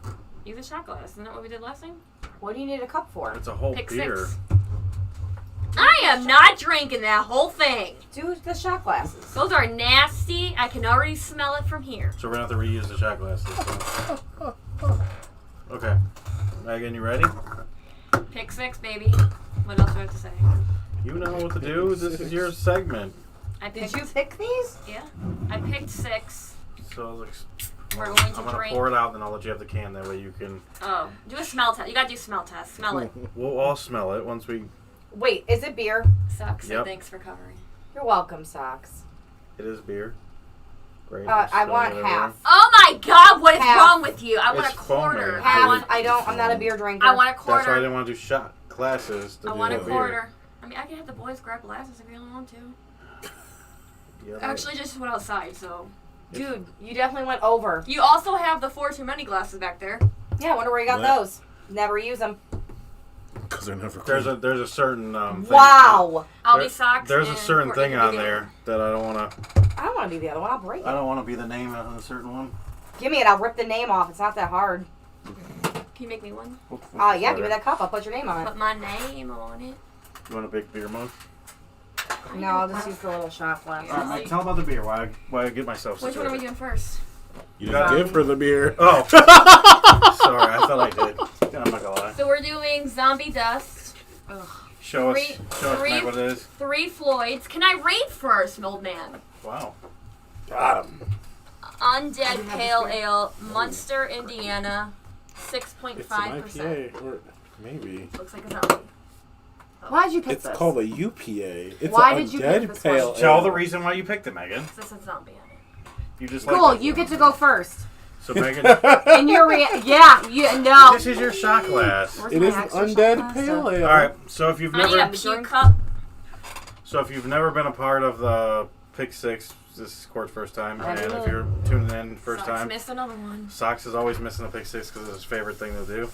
Use a shot glass. Isn't that what we did last time? What do you need a cup for? It's a whole Pick beer. 6. I am not drinking that whole thing. Do the shot glasses. Those are nasty. I can already smell it from here. So we're gonna have to reuse the shot glasses. So. Okay. Megan, you ready? Pick 6, baby. What else do I have to say? You know what to do. This is your segment. I Did picked. you pick these? Yeah. I picked 6. So like, We're going to I'm gonna drink. pour it out, then I'll let you have the can. That way you can. Oh, do a smell test. You gotta do smell test. Smell it. We'll all smell it once we. Wait, is it beer? Sucks. Yep. And thanks for covering. You're welcome, Socks. It is beer. Great. I Spilling want it everywhere. half. Oh my God! What is Half. wrong with you? I want a It's foamy. quarter. Half. I want. I don't. I'm not a beer drinker. I want a That's why I quarter. didn't want to do shot glasses. To I do want a the beer. quarter. I mean, I can have the boys grab glasses if you really want to. Yeah, Actually, just went outside, so Dude, You definitely went over. you also have the 4 too many glasses back there. Yeah, I wonder where you got What? those. Never use them. Because they're never There's clean. a certain thing- Wow. Aldi socks. There's a and certain Courtney thing can on be the there other. that I don't want to. I don't want to be the other one. I'll break I it. don't want to be the name of a certain one. Give me it. I'll rip the name off. It's not that hard. Can you make me one? Yeah, give me that cup. I'll put your name on it. Put my name on it. You want a big beer mug? No, I'll just use the little shot glass. Yeah. Alright, tell about the beer. Why I get myself Which one are we doing first? You didn't give her the beer. Oh, sorry. I thought I did. I'm not gonna lie. So we're doing Zombie Dust. Ugh. Show us, Three- Mike, what it is. 3 Floyds. Can I rate first, old man? Wow. Got him. Undead Pale Ale, Munster, Indiana, It's an 6.5%. IPA. Or maybe. Looks like a zombie. Why'd you pick It's this? called a UPA. It's Why a did you undead pick this pale one? Tell ale. the reason why you picked it, Megan. This is a zombie on it. You just Cool. like You get to go first. So Megan, And you're yeah. You no. this is your shot glass. Where's It my is an extra shot undead glass pale stuff? ale. All right. So if you've I need a never, puke cup. been a part of the Pick Six, this is Court's first time, and if you're tuning in first Sucks, time, missed another one. Socks is always missing the Pick Six because it's his favorite thing to do.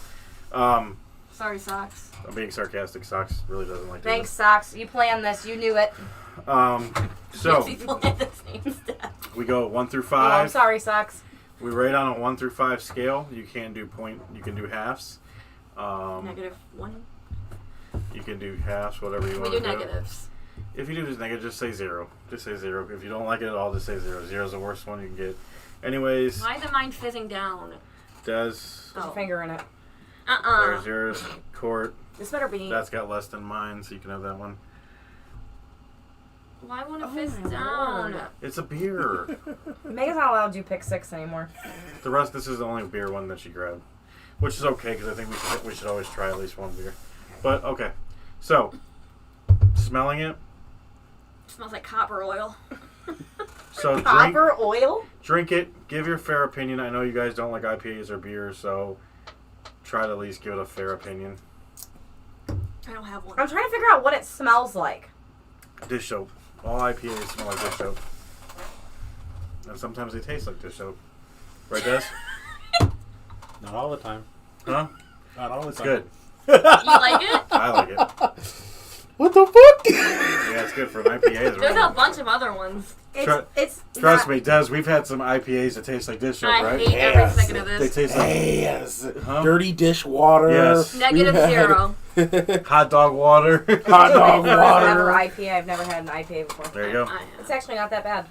Sorry, Socks. I'm being sarcastic. Socks really doesn't like Thanks, Socks. You planned this. You knew it. So People had the same stuff. we go 1 through Oh, I'm 5. sorry, Socks. We rate on a 1 through 5 scale. You can do You can do halves. -1. You can do halves, whatever you We want do to do. negatives. If you do this negative, just say 0. Just say 0. If you don't like it at all, just say 0. 0 is the worst one you can get. Anyways, Why is the mine fizzing down? Des, Put your finger in it. there's yours. Court, This better be. that's got less than mine, so you can have that one. Why won't it Oh fizz my down? Lord. It's a beer. Megan's not allowed to do pick 6 anymore. The rest, this is the only beer one that she grabbed, which is okay because I think we should always try at least one beer. But okay, so smelling it. Smells like copper oil. So Copper oil? drink it. Give your fair opinion. I know you guys don't like IPAs or beers, so try to at least give it a fair opinion. I don't have one. I'm trying to figure out what it smells like. Dish soap. All IPAs smell like dish soap, and sometimes they taste like dish soap. Right, Des? Not all the time. Huh? Not all the It's time. good. You like it? I like it. What the fuck? Yeah, it's good for an IPA. It's There's really a bunch of other ones. It's Trust not- me, Des, we've had some IPAs that taste like dish soap, I right? hate every Yes. second of They this. taste like Yes. Huh? Dirty dishwater. Yes. -0. hot dog water. Hot dog Never water. IPA. I've never had an IPA before. There you go. It's actually not that bad.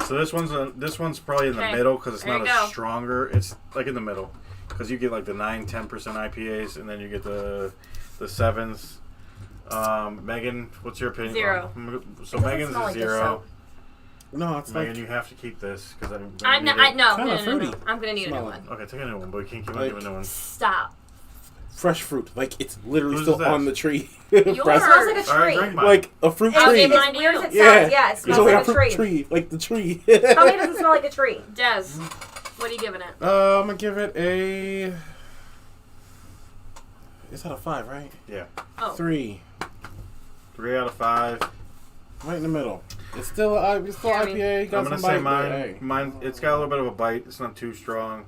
So this one's probably in the Okay. middle because it's There not you as go. stronger. It's like in the middle because you get like the 9-10% IPAs and then you get the 7s. Megan, what's your opinion? 0. So It doesn't Megan's smell a like dish 0. soap. No, it's Megan, like you have to keep this because No, Kinda fruity. I'm gonna need a new Smell one. it. Okay, take a new one, but we can't keep on Like- doing new ones. Stop. fresh fruit. Like it's literally Whose still is that? on the tree. Yours. It smells like a tree. All right, drink mine. Like a fruit I'll tree. give It's mine to weird you. as it Yeah. sounds. Yeah, it It's smells like like a a fruit tree. tree. Like the tree. Tell me it doesn't smell like a tree. Des, what are you giving it? I'm gonna give it a. Is that a 5, right? Yeah, Oh. 3. 3 out of 5. Right in the middle. It's still IPA. Got I'm gonna some say bite, but hey. mine. It's got a little bit of a bite. It's not too strong.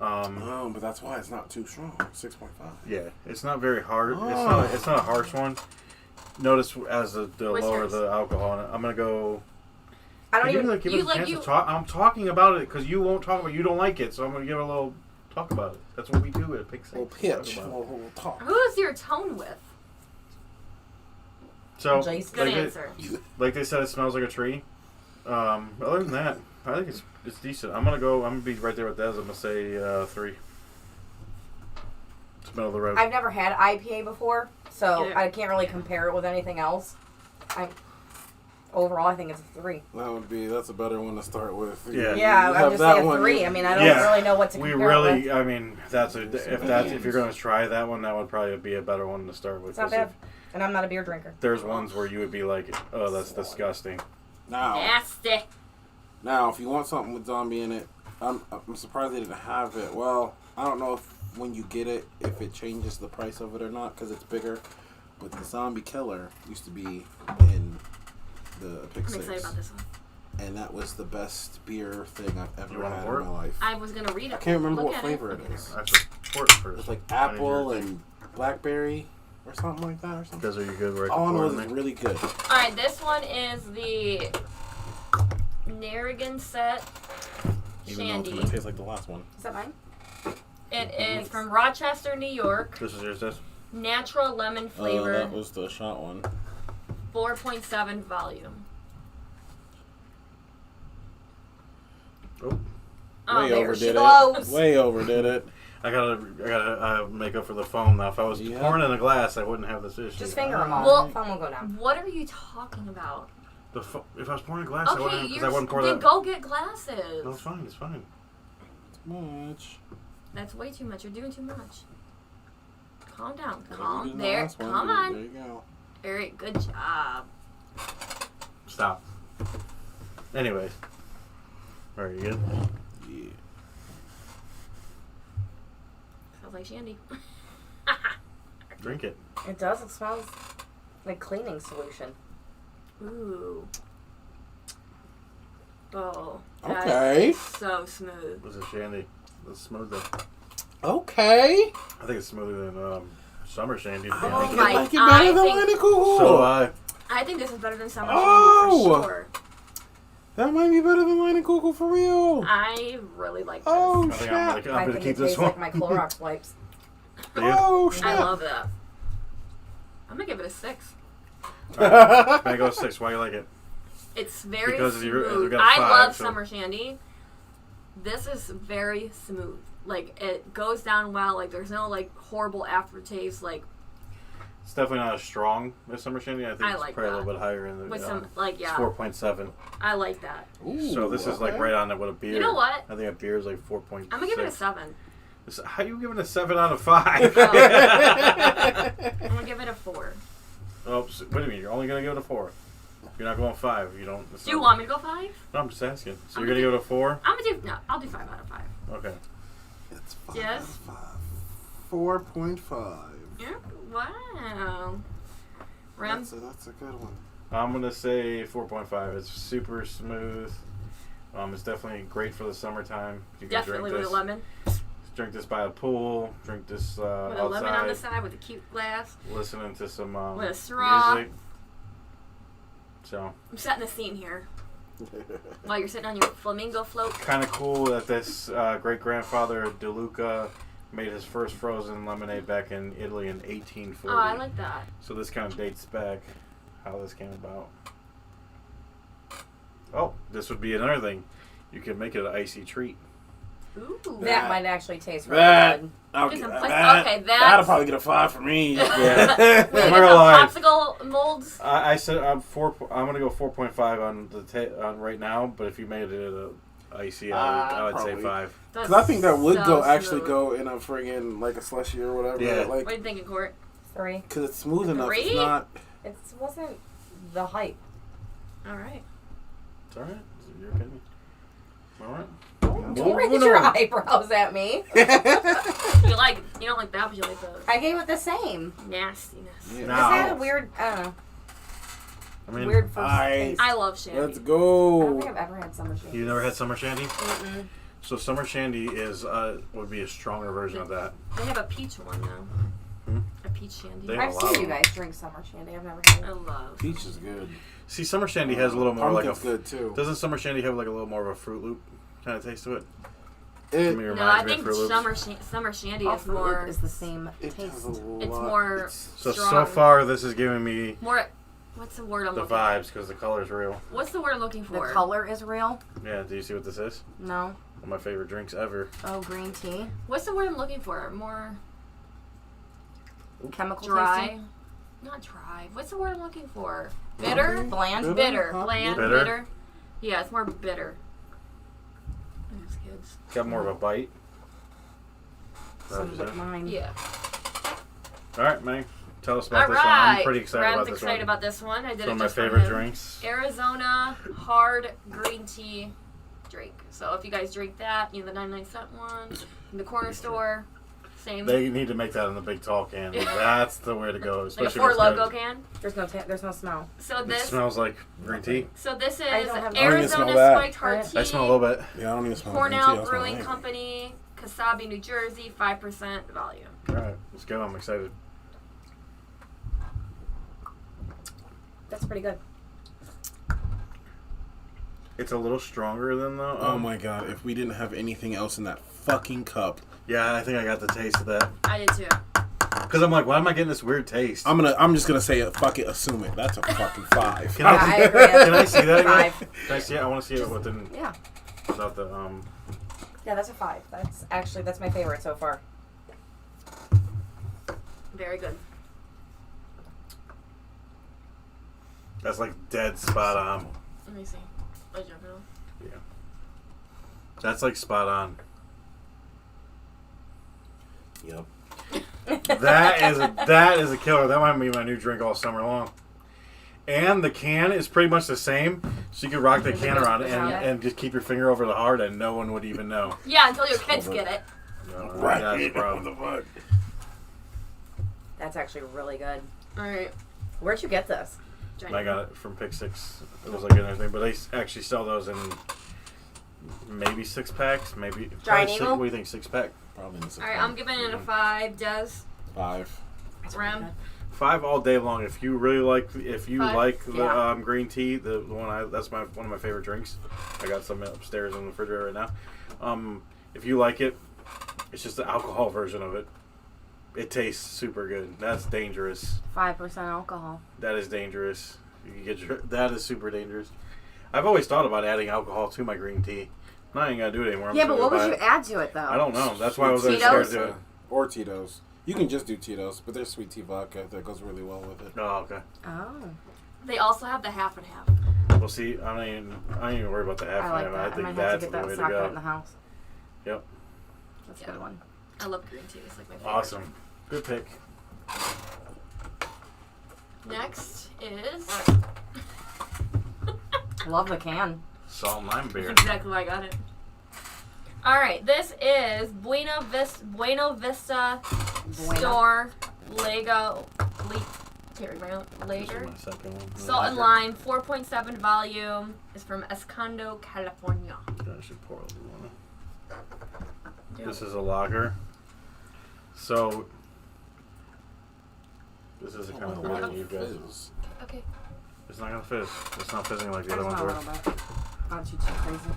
Oh, but that's why it's not too strong. 6.5. Yeah, it's not very hard. Oh. It's not a harsh one. Notice as the What's lower yours? the alcohol in it. I'm gonna go. I don't Give even. give you it a like chance you- to talk. I'm talking about it because you won't talk about. You don't like it, so I'm gonna give it a little talk about it. That's what we do at Pick Six. We'll Talk pitch. about it. We'll talk. Who is your tone with? So, Jason. Good like they, answer. like they said, it smells like a tree. Other than that, I think it's decent. I'm gonna be right there with Des. I'm gonna say 3. It's middle of the road. I've never had IPA before, so Yeah. I can't really compare it with anything else. Overall, I think it's a 3. That's a better one to start with. Yeah. Yeah, You I have would just that say a one, 3. you- I mean, I don't Yeah. really know what to We compare it with. really, I mean, if you're gonna try that one, that would probably be a better one to start with. It's not 'cause bad. if And I'm not a beer drinker. There's ones where you would be like, oh, that's disgusting. Nasty. Now, if you want something with zombie in it, I'm surprised they didn't have it. Well, I don't know if when you get it, if it changes the price of it or not, because it's bigger. But the zombie killer used to be in the Pick I'm 6. excited about this one. and that was the best beer thing I've You ever want a had port? in my life. I was gonna read it. I can't remember Look what at flavor Look it at is. I have to pour it first. It's like I need apple your- and blackberry or something like that or something. Because are you good where I can All I pour know it is in it's there? really good. All right, this one is the Narragansett Even though it's Shandy. gonna taste like the last one. Is that mine? It is from Rochester, New York. This is yours, Des? Natural lemon flavor, That was the shot one. 4.7 volume. Oh, Oh, Way there she overdid goes. it. Way overdid it. I gotta make up for the foam now. If I was Yeah. pouring in a glass, I wouldn't have this issue. Just finger them all. Well- Foam will go down. What are you talking about? If I was pouring a glass, I Okay, wouldn't because I you're wouldn't pour then that. go get glasses. No, it's fine. It's fine. Much. That's way too much. You're doing too much. Calm down. You Calm. did the There. last one. Come There on. you go. Very good job. Stop. Anyways. Are you good? Yeah. Sounds like Shandy. Drink it. It does. It smells like cleaning solution. Ooh. Oh. that Okay. is so smooth. This is shandy. It's smoother. Okay. I think it's smoother than summer shandy. to be Oh honest. my- I like it I better than think- Lenny Cool. So I think this is better than Summer Oh! Shandy for sure. That might be better than Lenny Cool for real. I really like this. Oh, I think I'm shit. gonna I keep think it this tastes one. like my Clorox wipes. Yeah. Oh, I shit. love that. I'm gonna give it a 6. Mango 6. Why you like it? It's very Because you smooth. got I 5, love so- Summer Shandy. This is very smooth. Like it goes down well. Like there's no like horrible aftertaste. Like It's definitely not as strong as summer shandy. I think I it's like probably a that. little bit higher in the. with some like It's yeah, 4.7. I like that. Ooh, So this is like okay. right on it with a beer. You know what? I think a beer is like 4.6. I'm gonna give it a 7. How you giving it a 7 out of 5? I'm gonna give it a 4. Oh, so, what do you mean? You're only gonna give it a 4? You're not going 5. You don't. Do you want me to go 5? No, I'm just asking. So I'm you're gonna give it a 4? I'm gonna do no. I'll do 5 out of 5. Okay. It's 5 Yes. out of 5. 4.5. Yeah. Wow. Rem. That's a good one. I'm gonna say 4.5. It's super smooth. It's definitely great for the summertime. You can Definitely drink with this. a lemon. Drink this by the pool. Drink this With a outside. lemon on the side with a cute glass. Listening to some With a straw. music. So I'm setting the scene here. While you're sitting on your flamingo float. kind of cool that this great grandfather DeLuca made his first frozen lemonade back in Italy in 1840. Oh, I like that. So this kind of dates back how this came about. Oh, this would be another thing. You could make it an icy treat. Ooh. That might actually taste really That. good. I'll Just get some that. okay, That'll that's. probably get a 5 for me. Yeah. Wait, I'm get not some gonna lie. popsicle molds. I said I'm gonna go 4.5 on the on right now, but if you made it a icy, I would say Probably. 5. Because I think that would So go actually smooth. go in a friggin' like a slushy or whatever. Yeah. Like, What are you thinking, Court? 3. because it's smooth enough. 3? It's not. It wasn't the hype. All right. It's all right. You're kidding. All right. Don't raise your eyebrows at me. You don't like that, but you like the I gave it the same. nastiness. Yeah. This No. had a weird, I don't know, I mean, weird first I- taste. I love Shandy. Let's I don't go. think I've ever had summer shandy. you never had summer shandy? Mm-mm. So summer shandy is would be a stronger version of that. They have a peach one though. Hmm? A peach Shandy. They have I've a lot seen of you them. guys drink summer shandy. I've never had I it. love. Peach is good. See, summer shandy has a little more like a. Pumpkin's good too. Doesn't summer shandy have like a little more of a Fruit Loop kind of taste to it? It, To me, it No, I reminds me of think Fruit Loops. summer Shandy All is Fruit Loop more. is the same it taste. has a lot. It's more So strong. far, this is giving me More. What's the word I'm the looking? vibes because the color's real. What's the word I'm looking The for? color is real. Yeah. Do you see what this is? No. One of my favorite drinks ever. Oh, green tea. What's the word I'm looking for? More Chemical dry. tasting. Not dry. What's the word I'm looking for? Bitter. Bland. Bitter. Huh? Bland. Bitter? Bitter. Yeah, it's more bitter. These kids. Got more of a bite. Some Roger that. mine. Yeah. All right, Manny. Tell us All about this one. right. I'm pretty excited Rem's about this excited one. about this one. I did It's one it of my just for favorite him. drinks. Arizona hard green tea drink. So if you guys drink that, the 99-cent one in the corner store, Same. They need to make that in the big tall can. That's the way to go. Like a Especially Four if it's got- Loko can. There's no smell. So It this. smells like green tea. So this is I don't have- I don't even Arizona smell that. Spiked Heart Tea. I smell a little bit. Yeah, I don't even smell Cornell green tea. I smell Brewing anything. Company, Kasabi, New Jersey, 5% volume. All right, let's go. I'm excited. That's pretty good. It's a little stronger than the. Oh my god! If we didn't have anything else in that fucking cup, Yeah, I think I got the taste of that. I did too. Because I'm like, why am I getting this weird taste? I'm just gonna say it. Fuck it, assume it. That's a fucking 5. Can Yeah, I, I agree. can I see that? Again? 5. Can I see it? I want to see it within, Yeah. without the Yeah, that's a 5. That's my favorite so far. Very good. That's like dead spot on. Let me see. What you feel? Yeah. That's like spot on. Yep. That is a killer. That might be my new drink all summer long. And the can is pretty much the same, so you could rock the can around and just keep your finger over the heart, and no one would even know. Yeah, until your kids get it. That's the problem. fuck? That's actually really good. All right. Where'd you get this? I got it from Pick Six. It was like another thing, but they actually sell those in maybe 6 packs, maybe. Giant probably Eagle? What do you think? 6 pack? Probably in the All right, I'm giving it a 5. Des, 5. Rem. 5 all day long. If you really like, if you 5? like the Yeah. green tea, the one that's one of my favorite drinks. I got some upstairs in the refrigerator right now. If you like it, it's just the alcohol version of it. It tastes super good. That's dangerous. 5% alcohol. That is dangerous. You can get that is super dangerous. I've always thought about adding alcohol to my green tea. I'm not even gonna do it anymore. I'm Yeah, just but gonna what buy would you it. add to it though? I don't know. That's why I was scared Tito's? to do it. Or Tito's. You can just do Tito's, but there's sweet tea vodka that goes really well with it. Oh, okay. Oh. They also have the half and half. Well, see, I don't even worry about the half I and like half. that. I I think might have that's to the get that way to stocked up in the go. house. Yep. That's a Yeah. good one. I love green tea. It's like my favorite. Awesome. Good pick. Next is. Love the can. Salt and lime beer. That's exactly why I got it. All right, this is Buena Vista Store Lego Terry Brown This Lager. is my second one. Salt and lime, 4.7 volume. Is from Escondo, California. I should pour a little one. This is a lager. So this is a kind of weird one, you guys. Fizz. Okay. It's not gonna fizz. It's not fizzing like the I other just ones want a were. little bit. Not too crazy.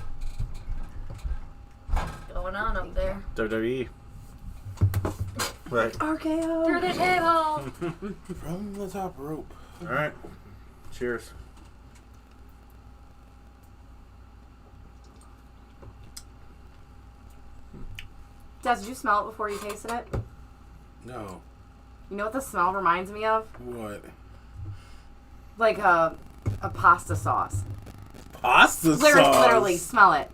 Going on up there. WWE. Right. RKO. Through the table. From the top rope. All right. Cheers. Des, did you smell it before you tasted it? No. You know what the smell reminds me of? What? Like a pasta sauce. Pasta sauce. Literally, smell it.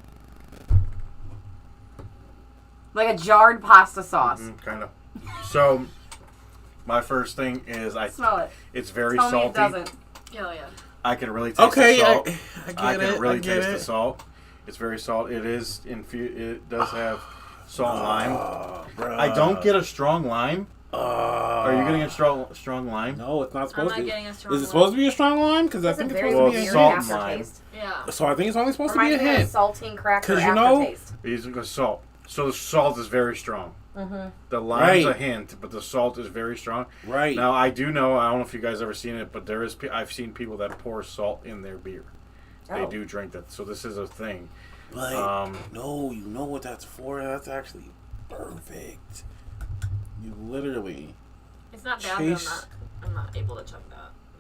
Like a jarred pasta sauce. Kind of. So my first thing is Smell it. it's very Tell me salty. it doesn't. Oh yeah. I can really taste Okay, the salt. I get I can it. really I get taste it. the salt. It's very salt. It is it does have salt and lime. Bruh. I don't get a strong lime. Are you getting a strong lime? No, it's not I'm supposed not to. getting a strong Is it one. supposed to be a strong lime? Because I It's a think it's very supposed to be a weird salt hint. and lime. aftertaste. Yeah. So I think it's only supposed to be a Reminds me of a hint. saltine cracker 'Cause you know- aftertaste. Using the salt. So the salt is very strong. Mm-hmm. The lime's Right. a hint, but the salt is very strong. Right. Now I do know. I don't know if you guys ever seen it, but there is. I've seen people that pour salt in their beer. They Oh. do drink that. So this is a thing. But Um, no, you know what that's for? That's actually perfect. You literally It's not bad, Chase- but I'm not able to chug that.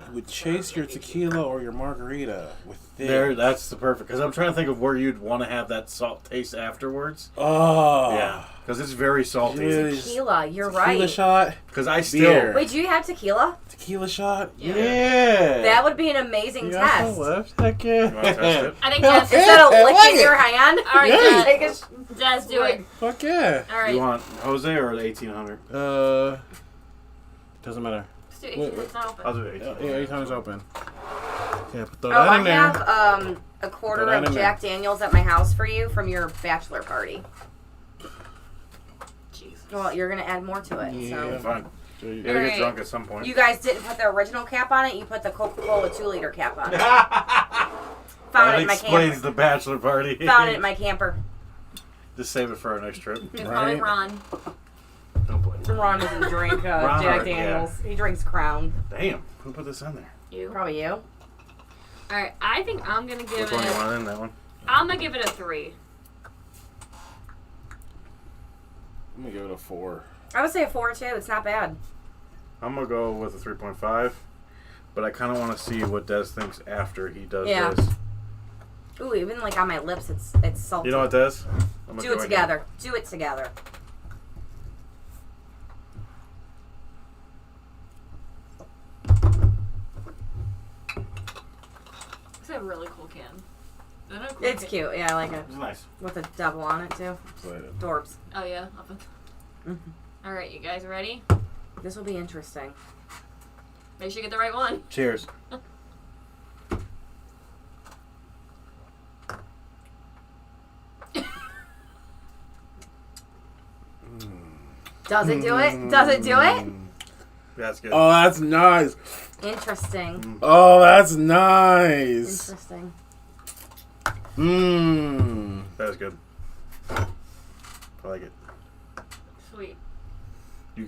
you would chase your tequila or your margarita with this. there. That's the perfect. Because I'm trying to think of where you'd want to have that salt taste afterwards. Oh. Yeah, because it's very salty. Jeez. Tequila, you're Tequila right. shot. Because I still. Beer. Wait, do you have tequila? Tequila shot. Yeah. Yeah. That would be an amazing You got some test. left? Heck yeah. You want to test it? I think Des. Instead of I like licking it. your hand, All right, Yeah. take a Des, do it. Fuck yeah. All right. You want Jose or the 1800? Doesn't matter. Let's do 18. It's not open. I'll do the Yeah, 1800. 8 times open. Yeah, throw Oh, that I in there. have a quarter Throw that of in there. Jack Daniels at my house for you from your bachelor party. Jeez. Well, you're gonna add more to it. Yeah, So fine. So You you- gotta get Alright. drunk at some point. you guys didn't put the original cap on it. You put the Coca-Cola 2-liter cap on it. that Found it in my explains camper. the bachelor party. Found it in my camper. Just save it for our next trip. It's Right. probably Ron. Don't blame me. Ron doesn't drink Ron, Jack yeah. Daniels. He drinks Crown. Damn, who put this in there? You. Probably you. Alright, I think I'm gonna give Which one you it. want in that one? I'm gonna give it a 3. I'm gonna give it a 4. I would say a 4 too. It's not bad. I'm gonna go with a 3.5, but I kind of want to see what Des thinks after he does Yeah. this. Ooh, even like on my lips, it's salty. You know what, Des? I'm gonna Do it join together. Do it together. It's a really cool can. Is that a cool It's can? cute. Yeah, I like it. You. It's nice. With a devil on it too. Excited. Dorbs. Oh yeah. Alright, you guys ready? This will be interesting. Make sure you get the right one. Cheers. Does it do it? Does it do it? That's good. Oh, that's nice. Interesting. Oh, that's nice. Interesting. Mmm. That was good. I like it. Sweet. You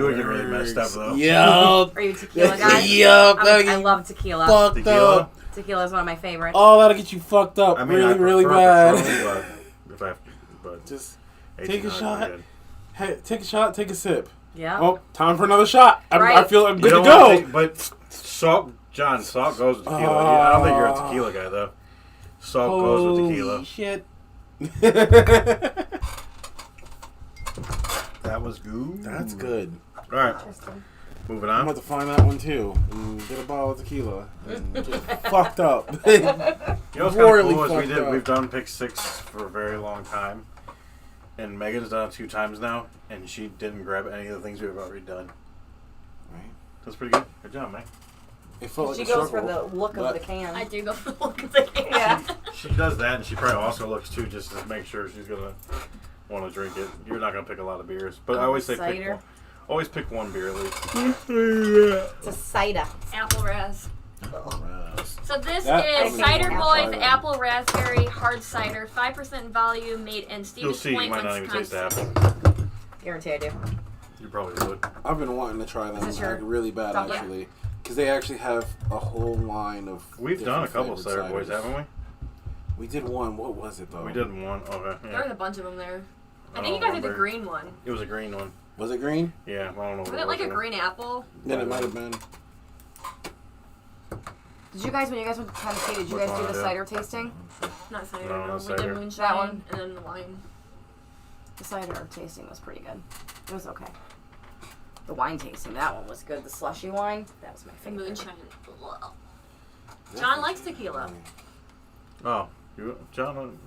would get really messed up though. Are Yup. you a tequila guy? Yup. I love tequila. Fucked Tequila? up. Tequila is one of my favorites. Oh, that'll get you fucked up. I mean, I really prefer bad. Patron, but if I have to, but Just 18 take a would be shot. good. hey, take a shot, take a sip. Yeah. Oh, time for another shot. I Right. feel I'm You good to don't go. wanna take- but salt, John, salt goes with tequila. I don't think you're a tequila guy though. Salt goes with tequila. Holy shit. That was good. That's good. All right, Interesting. moving I'm on. about to find that one too. And get a bottle of tequila. And get fucked up. You know what's kind of royally cool is fucked up. we've done pick 6 for a very long time, and Megan's done it 2 times now, and she didn't grab any of the things we've already done. Right. That's pretty good. Good job, man. It felt like She a goes for struggle, the look of but- the can. I do go for the look of the can. Yeah. She does that, and she probably also looks too, just to make sure she's gonna want to drink it. You're not gonna pick a lot of beers, but I always say pick Cider. one. Always pick one beer at least. It's a cider. Apple raz. So this That- is Okay. Cider Apple Boys cider. Apple Raspberry Hard Cider, 5% volume, made in You'll Stevens see. You Point, might not even taste Wisconsin. apple. Guarantee I do. You probably would. I've been wanting to try Is them this your like, really bad chocolate? actually, because they actually have a whole line of. We've done a different couple flavored Cider Boys, ciders. haven't we? We did one. What was it though? We did one. Okay. There Yeah. was a bunch of them there. I I think you don't guys did the remember. green one. It was a green one. Was it green? Yeah, I don't know. What Wasn't it like a was. green apple? Then it might have been. Did you guys, when you guys went to Tennessee, did you Which guys do one, the yeah? cider tasting? Not cider, No, no. not We cider. did moonshine That one? and then the wine. The cider tasting was pretty good. It was okay. The wine tasting, that one was good. The slushy wine, that was my The favorite. moonshine. John likes tequila. Oh, you, John.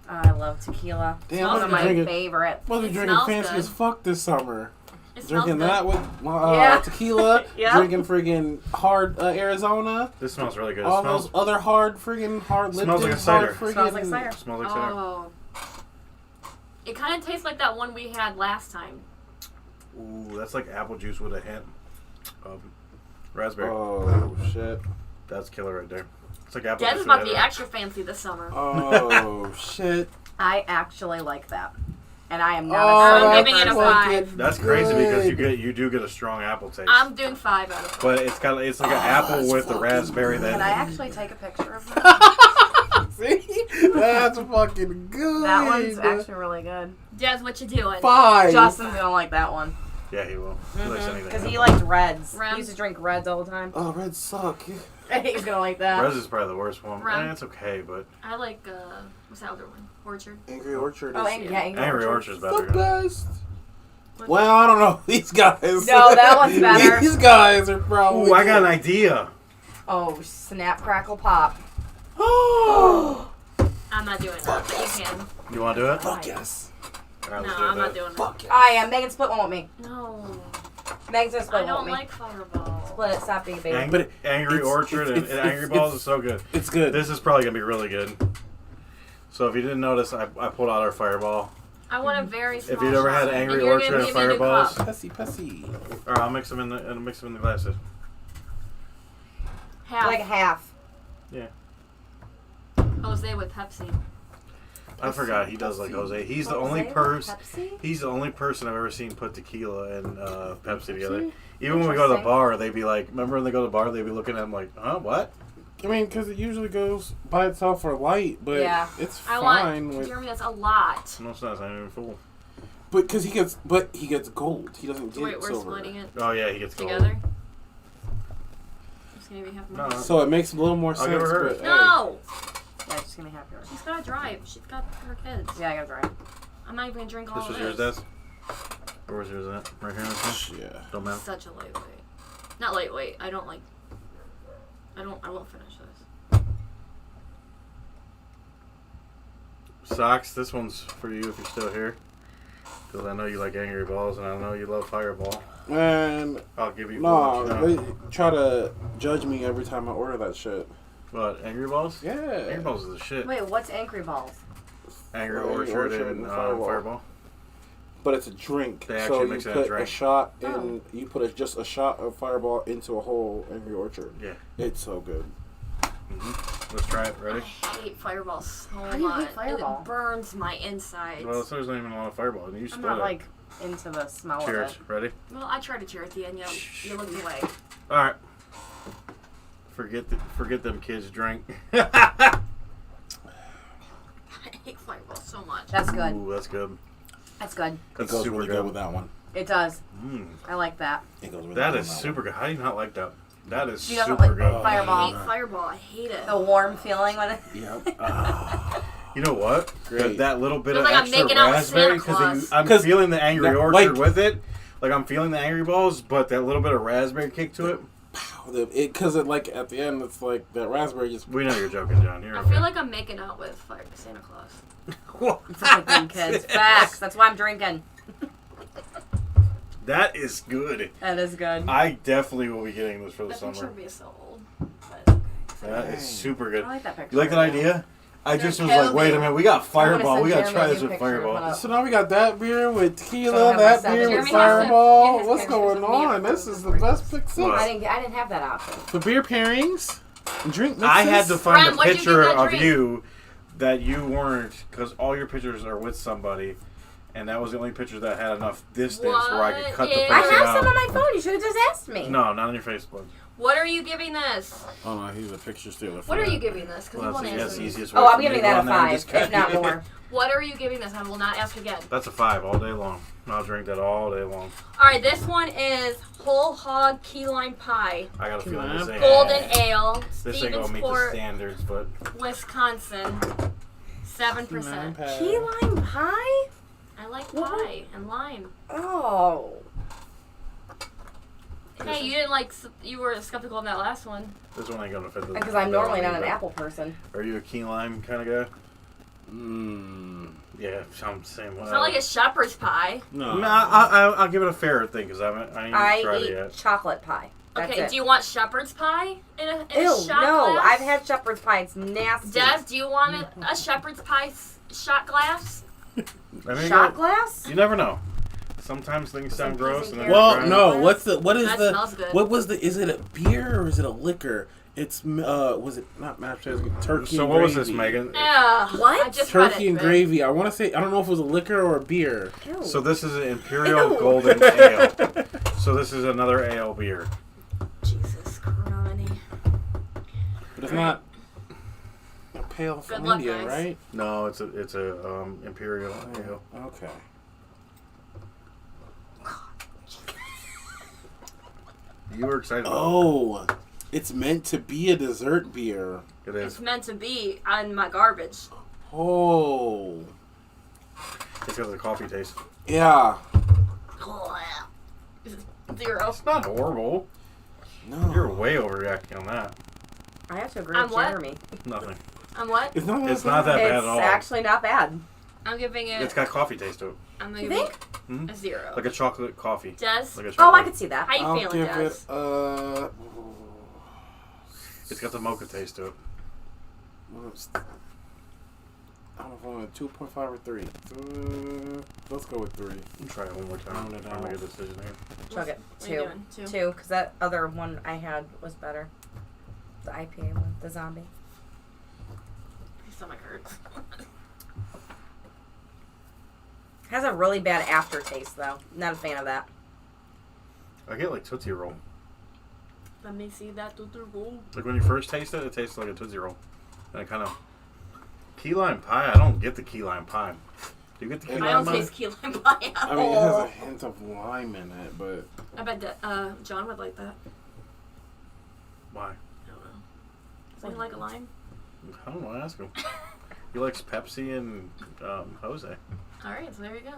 I love tequila. Damn, Smells One must of be my drinking. favorite. Must be It drinking smells fancy good. as fuck this summer. It smells Drinking good. that with Yeah. tequila. Yeah. Drinking friggin' hard Arizona. This smells really good. It All smells. those other hard friggin' hard Smells like a Lipton, cider. hard friggin' Smells like cider. Smells like cider. Oh. It kind of tastes like that one we had last time. Ooh, that's like apple juice with a hint of raspberry. Oh shit. That's killer right there. It's like apple Dez juice is about to with be a hint. extra fancy this summer. Oh shit. I actually like that. And I am not I'm a cider giving it a person. 5. That's crazy because you do get a strong apple taste. I'm doing 5 out of 5. But it's got it's like an apple with the raspberry Can I that. actually take a picture of that? See? That's fucking good. That one's actually really good. Dez, what you doing? 5. Justin's gonna like that one. Yeah, he will. He likes anything. Because he likes reds. Rum. He used to drink reds all the time. Oh, reds suck. He's gonna like that. Res is probably the worst one. Rum. It's okay, but I like, what's that other one? Orchard. Angry Orchard is Oh, Angry, yeah, Angry Orchard's the better. best. Well, I don't know. These guys. No, that one's better. These guys are probably. Ooh, I got an idea. Oh, snap, crackle, pop. I'm not doing that, but you can. You want to do it? Fuck yes. All right, No, let's do I'm not that. doing it. Fuck yes. I am. Megan, split one with me. No. Megan's gonna I split one don't with me. like Fireball. Split it, stop being a baby. Angry, Angry it's- Orchard it's- and it's- Angry it's- Balls is so good. It's good. This is probably gonna be really good. So if you didn't notice, I pulled out our Fireball. I want a very small If you've ever had shot. Angry And you're Orchard gonna and give me a new Fireballs, cup. Pussy. or I'll mix them in the glasses. Half. Like half. Yeah. Jose with Pepsi. I forgot he does like Jose. He's the only He's the only person I've ever seen put tequila and Pepsi together. Even when we go to the bar, they'd be like, remember when they go to the bar, they'd be looking at him like, huh, what? I mean, because it usually goes by itself for light, but Yeah. it's I fine want with. Jeremy. That's a lot. No, it's not. It's not even full. But because he gets gold. He doesn't get Wait, we're silver. splitting it Oh yeah, he gets gold. together. Just gonna be half No. mine. So it makes a little more I'll sense. give her hers. But, No, Yeah, just give me half yours. she's gotta drive. She's got her kids. Yeah, I gotta drive. I'm not even gonna drink all This of was this. yours, Des? Or was yours that? Right here. This one? yeah. Don't matter. Such a lightweight. Not lightweight. I won't finish this. Socks. This one's for you if you're still here. Because I know you like Angry Balls and I know you love Fireball. And I'll give you. no, one. they try to judge me every time I order that shit. What? Angry Balls? Yeah. Angry Balls is the shit. Wait, what's Angry Balls? Angry Angry Orchard Orchard and and Fireball. Fireball. But it's a drink. They So actually you mix it in a put a drink. shot in. You put just a shot of Fireball into a whole Angry Orchard. Yeah. It's so good. Let's try it. Ready? I hate Fireball so How do you hate much. Fireball? It burns my insides. Well, there's not even a lot of Fireball. And you I'm split not it. like into the smell Cheers. of it. Ready? Well, I tried to cheer at the end. You looked away. All right. Forget them kids drink. I hate Fireball so much. That's good. Ooh, that's good. That's good. It That's goes super really good with that one. It does. Mm, I like that. It goes really that good is with super good. How do you not like that? That is She doesn't super like good. I Fireball. hate Fireball. I hate it. The warm feeling when it. Yep. You know what? Great. That little bit Feels of like I'm extra making out with raspberry Santa Claus. I'm 'Cause feeling the Angry that- Orchard like- with it. Like I'm feeling the Angry Balls, but that little bit of raspberry kick to it. Because like at the end, it's like that raspberry just. We know you're joking, John. You're I okay. feel like I'm making out with Santa Claus. It's like them kids. Facts. That's why I'm drinking. That is good. That is good. I definitely will be getting this for the That picture summer. of me is so old. But That is super good. I like that picture. You like that idea? I just was like, wait a minute, we got I wanna Fireball. send We gotta Jeremy try a this new with picture and Fireball. put up. So now we got that beer with So tequila, I have that my beer second- with Jeremy has to Fireball. get his What's pictures going of me on? and This prove is the the best What? pick six. I didn't have that option. The beer pairings, and drink mixes. I had to find Ron, a what'd you picture give that of drink? you that you weren't, because all your pictures are with somebody, and that was the only picture that had enough distance where I could cut the What? person I have out. some on my phone. You should have just asked me. No, not on your Facebook. what are you giving this? Oh no, he's a picture stealer. What are you giving this? Because Well, you won't that's answer the me. easiest way Oh, for I'm me to giving go that a on there and 5, just if not cut- more. What are you giving this? I will not ask again. That's a 5 all day long. I'll drink that all day long. All right, this one is Whole Hog Key Lime Pie, I got a feeling this ain't Golden Ale, this ain't gonna meet the Stevensport, standards, but Wisconsin, 7%. Key lime pie? I like pie and lime. Oh. Hey, you didn't like. You were skeptical of that last one. this one ain't gonna fit. Because I'm normally not an apple person. Are you a key lime kind of guy? Mmm. Yeah, I'm the same way. It's not like a shepherd's pie. No. No, I'll give it a fair thing because I ain't I tried it eat yet. chocolate pie. That's Okay, it. do you want shepherd's pie in a Ew, shot no. glass? I've had shepherd's pie. It's nasty. Des, do you want a shepherd's pie shot glass? I mean, Shot glass? you never know. Sometimes things sound gross. And then Well, try it. no. What is That the? smells good. What was the? Is it a beer or is it a liquor? It's was it not mashed potatoes? Turkey. So and what was this, gravy. Megan? What? I just read Turkey it, and but- gravy. I want to say I don't know if it was a liquor or a beer. Ew. So this is an Imperial Ew. Golden Ale. So this is another ale beer. Jesus Christ. But it's not a pale from luck, India, guys. right? No, it's a Imperial Ale. Okay. You were excited about Oh, it's meant to be a dessert beer. it. It It's is. meant to be on my garbage. Oh, It's got the coffee taste. yeah. 0. It's not horrible. No, You're way overreacting on that. I have to agree On with what? Jeremy. Nothing. On what? It's not. It's not that bad It's at all. actually not bad. I'm giving it. It's got coffee taste to it. I'm You giving think? Mhm. a 0. Like a chocolate coffee. Des, Like a Oh, chocolate. I could see that. how you I'll feeling, give Des? it It's got the mocha taste to it. I don't know if I want 2.5 or 3. Let's go with 3. Try it one more time. Round it I'll make a out. decision here. Chug it. What are you doing? Two? Two, because that other one I had was better. The IPA one, the zombie. My stomach hurts. Has a really bad aftertaste though. Not a fan of that. I get like Tootsie Roll. Let me see that Tootsie Roll. Like when you first taste it, it tastes like a Tootsie Roll. And it kind of... Key lime pie? I don't get the key lime pie. Do you get the key I lime don't pie? taste key lime pie at I mean, it has all. a hint of lime in it, but I bet that John would like that. Why? I don't know. Does he like a lime? I don't know. Ask him. He likes Pepsi and Jose. All right, so there you go.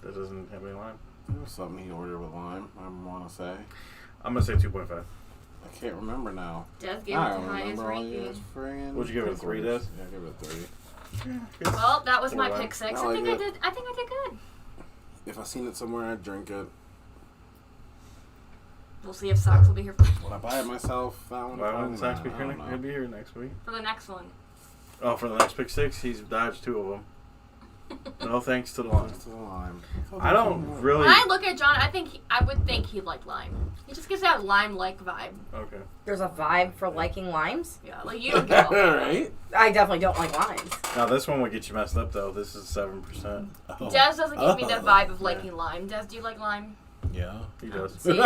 That doesn't have any lime. there was something he ordered with lime, I want to say. I'm going to say 2.5. I can't remember now. Des gave it I the don't highest remember all ranking. these friggin' Would you give it a 3, Des? Yeah, give it a 3. Well, that was my Alright. pick 6. I I like think it. I did. I think I did good. If I seen it somewhere, I'd drink it. We'll see if Socks will be here for, Would I buy it myself? That one? Why Probably won't Zach be not. I here? don't know. He'll be here next week. for the next one. Oh, for the next pick 6, he's dodged 2 of them. No thanks to the lime. Just the lime. I don't really... When I look at John, I would think he'd like lime. He just gives that lime-like vibe. Okay. There's a vibe for liking limes. Yeah, like you don't get all that. Right? I definitely don't like limes. Now, this one would get you messed up, though. This is 7%. Oh. Des doesn't give me the vibe of Yeah. liking lime. Des, do you like lime? Yeah. He does. See? Your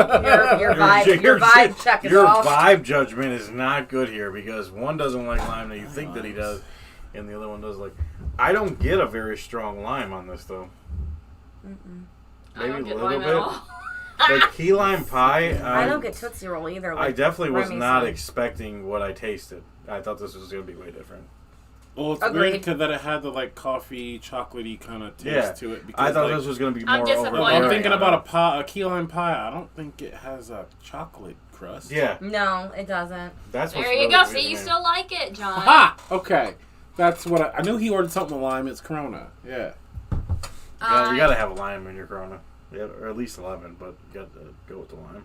vibe check is Your off. vibe judgment is not good here because one doesn't like lime that you think that he does, and the other one does like. I don't get a very strong lime on this though. I don't Maybe get a little lime at bit. all. Like key lime pie. I don't get Tootsie Roll either. I Like definitely was Remy not said. expecting what I tasted. I thought this was gonna be way different. Well, it's Agreed. weird 'cause that it had the like coffee, chocolatey kind of taste Yeah. to it. I thought like, this was gonna be I'm more disappointed. overbearing. I'm thinking about a key lime pie. I don't think it has a chocolate crust. Yeah, No, it doesn't. that's what's There you really go. weird See, to you me. still like it, John. Ha! Okay. That's what I knew he ordered something with lime. It's Corona. Yeah. Yeah, you gotta have a lime in your Corona. Yeah, or at least 11, but you got to go with the lime.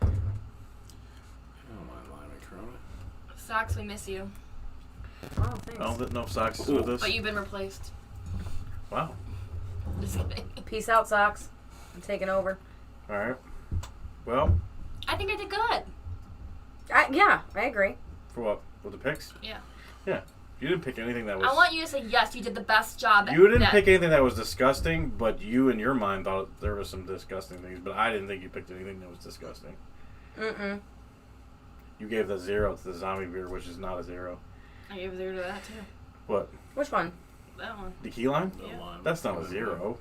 I don't mind lime and Corona. Socks, we miss you. Oh, thanks. No socks is with us. But you've been replaced. Wow. Just kidding. Peace out, Socks. I'm taking over. All right. Well, I think I did good. Yeah, I agree. for what? With the picks? Yeah. Yeah. You didn't pick anything that was. I want you to say yes. You did the best job. You didn't that- pick anything that was disgusting, but you in your mind thought there was some disgusting things. But I didn't think you picked anything that was disgusting. Mm-mm. You gave the 0 to the zombie beer, which is not a 0. I gave a 0 to that too. What? Which one? That one. The key lime? The Yeah. lime. That's not a 0.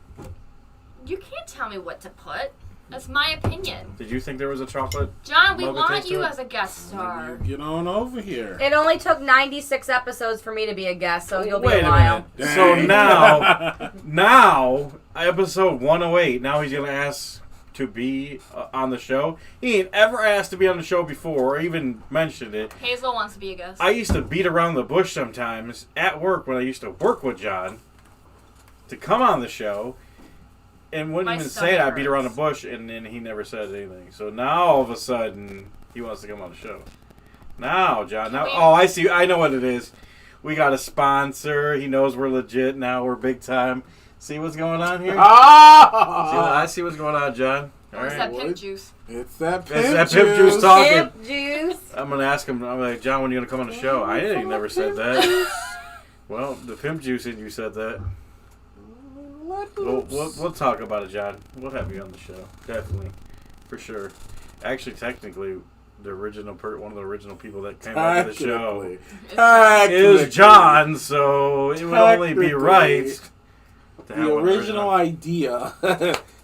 You can't tell me what to put. That's my opinion. Did you think there was a chocolate? John, we Love the want taste you of it. as a guest star. You get on over here. It only took 96 episodes for me to be a guest, so you'll be Wait a a while. minute. So now, episode 108, now he's going to ask to be on the show. He ain't ever asked to be on the show before or even mentioned it. Hazel wants to be a guest. I used to beat around the bush sometimes at work when I used to work with John to come on the show. And wouldn't My even say it. I stomach beat around the hurts. bush, and then he never said anything. So now all of a sudden he wants to come on the show. Now, John. Now, we- oh, I see. I know what it is. We got a sponsor. He knows we're legit now. We're big time. See what's going on here? See, I see what's going on, John. All Or is right. that pimp What? juice? It's that pimp It's that pimp juice juice. talking. Pimp juice. I'm gonna ask him. I'm like, John, when are you gonna come on the show? I didn't. He never said that. Well, the pimp juice in you said that. We'll talk about it, John. We'll have you on the show, definitely, for sure. Actually, technically, the original one of the original people that came out of the show is John, so it would only be right. to have The one original idea.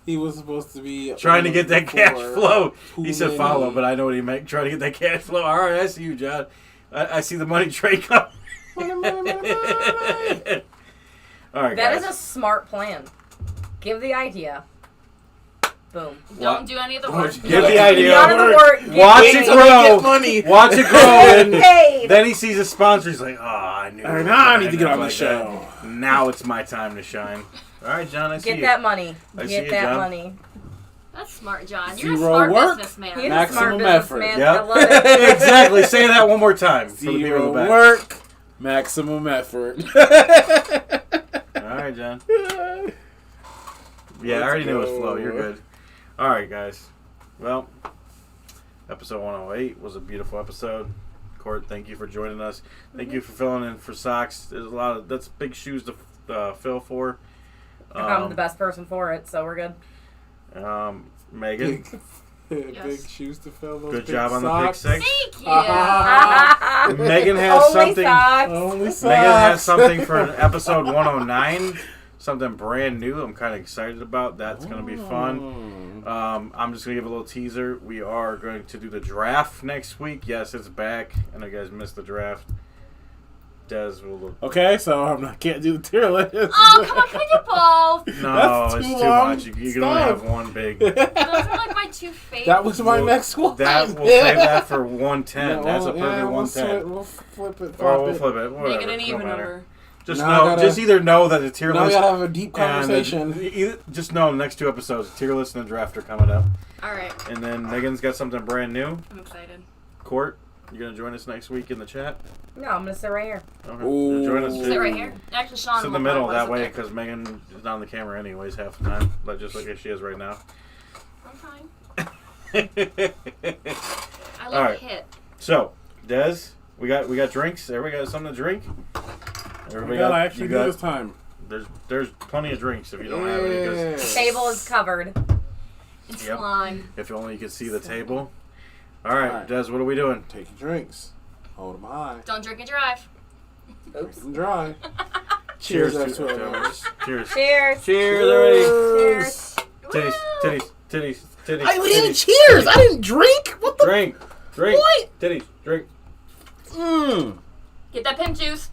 He was supposed to be trying to get that cash before flow. too He said many. follow, but I know what he meant. Trying to get that cash flow. All right, I see you, John. I see the money train coming. All right, That guys. is a smart plan. Give the idea. Boom. Don't do any of the work. Give the idea. None of the work. Watch Get it paid. grow. money. Watch it grow. And Paid. then he sees a sponsor. He's like, oh, I knew. I it. know, I need to get on the Like show. that. Now it's my time to shine. All right, John, I see Get you. that money. I see Get you, that John. money. That's smart, John. You're a Zero smart work. businessman. He's a smart Maximum effort. businessman. Yep. I love it. Exactly. Say that one more time. For the people in Zero the back. work, Maximum effort. All right, John. Yeah, I already knew it was Flo. You're good. All right, guys. Well, episode 108 was a beautiful episode. Court, thank you for joining us. Thank you for filling in for Socks. There's a lot of that's big shoes to fill for. I'm the best person for it, so we're good. Megan, Big shoes to fill. Those good big job on socks. the pick 6. Thank you. Megan has Only something. socks. Only socks. Megan has something for episode 109. Something brand new. I'm kind of excited about. That's going to be fun. I'm just going to give a little teaser. We are going to do the draft next week. Yes, it's back. I know you guys missed the draft. Des will. Okay, so I can't do the tier list. Oh, come on, can we do both? No, That's it's too too long. much. You can only have one big. Those are like my two favorites. That was my next one. That we'll save that for 110. No, That's a perfect yeah, 110. We'll flip it. Or we'll Flop it. flip it. Whatever. Make it an Don't even matter. number. Just Now I know. gotta- Just either know that the tier Now we list. gotta have a deep and conversation. just know the next 2 episodes, the tier list and the draft are coming up. All right, And then Megan's got something brand new. I'm excited. Court, you gonna join us next week in the chat? No, I'm gonna sit right here. Okay. Ooh. Join us. Sit right here. Actually, Sean. Sit in the will middle probably that sit way there. because Megan is not on the camera anyways half the time, but just like she is right now. I'm fine. I All love right. hit. So, Des, we got drinks. Everybody got something to drink. We gotta actually do this time. There's plenty of drinks if you don't have any. 'Cause Table is covered. It's Yep. fine. if only you could see the table. All right, All right. Des, what are we doing? Take your drinks. Hold them high. Don't drink and drive. Drink them dry. Cheers Cheers, to F2Ls. Cheers. Cheers. Cheers already. Cheers. Titties, titties, titties, titties. I didn't titties. cheers. I didn't drink. What the? Drink. What? Titties, drink. Mm. Get that pimp juice.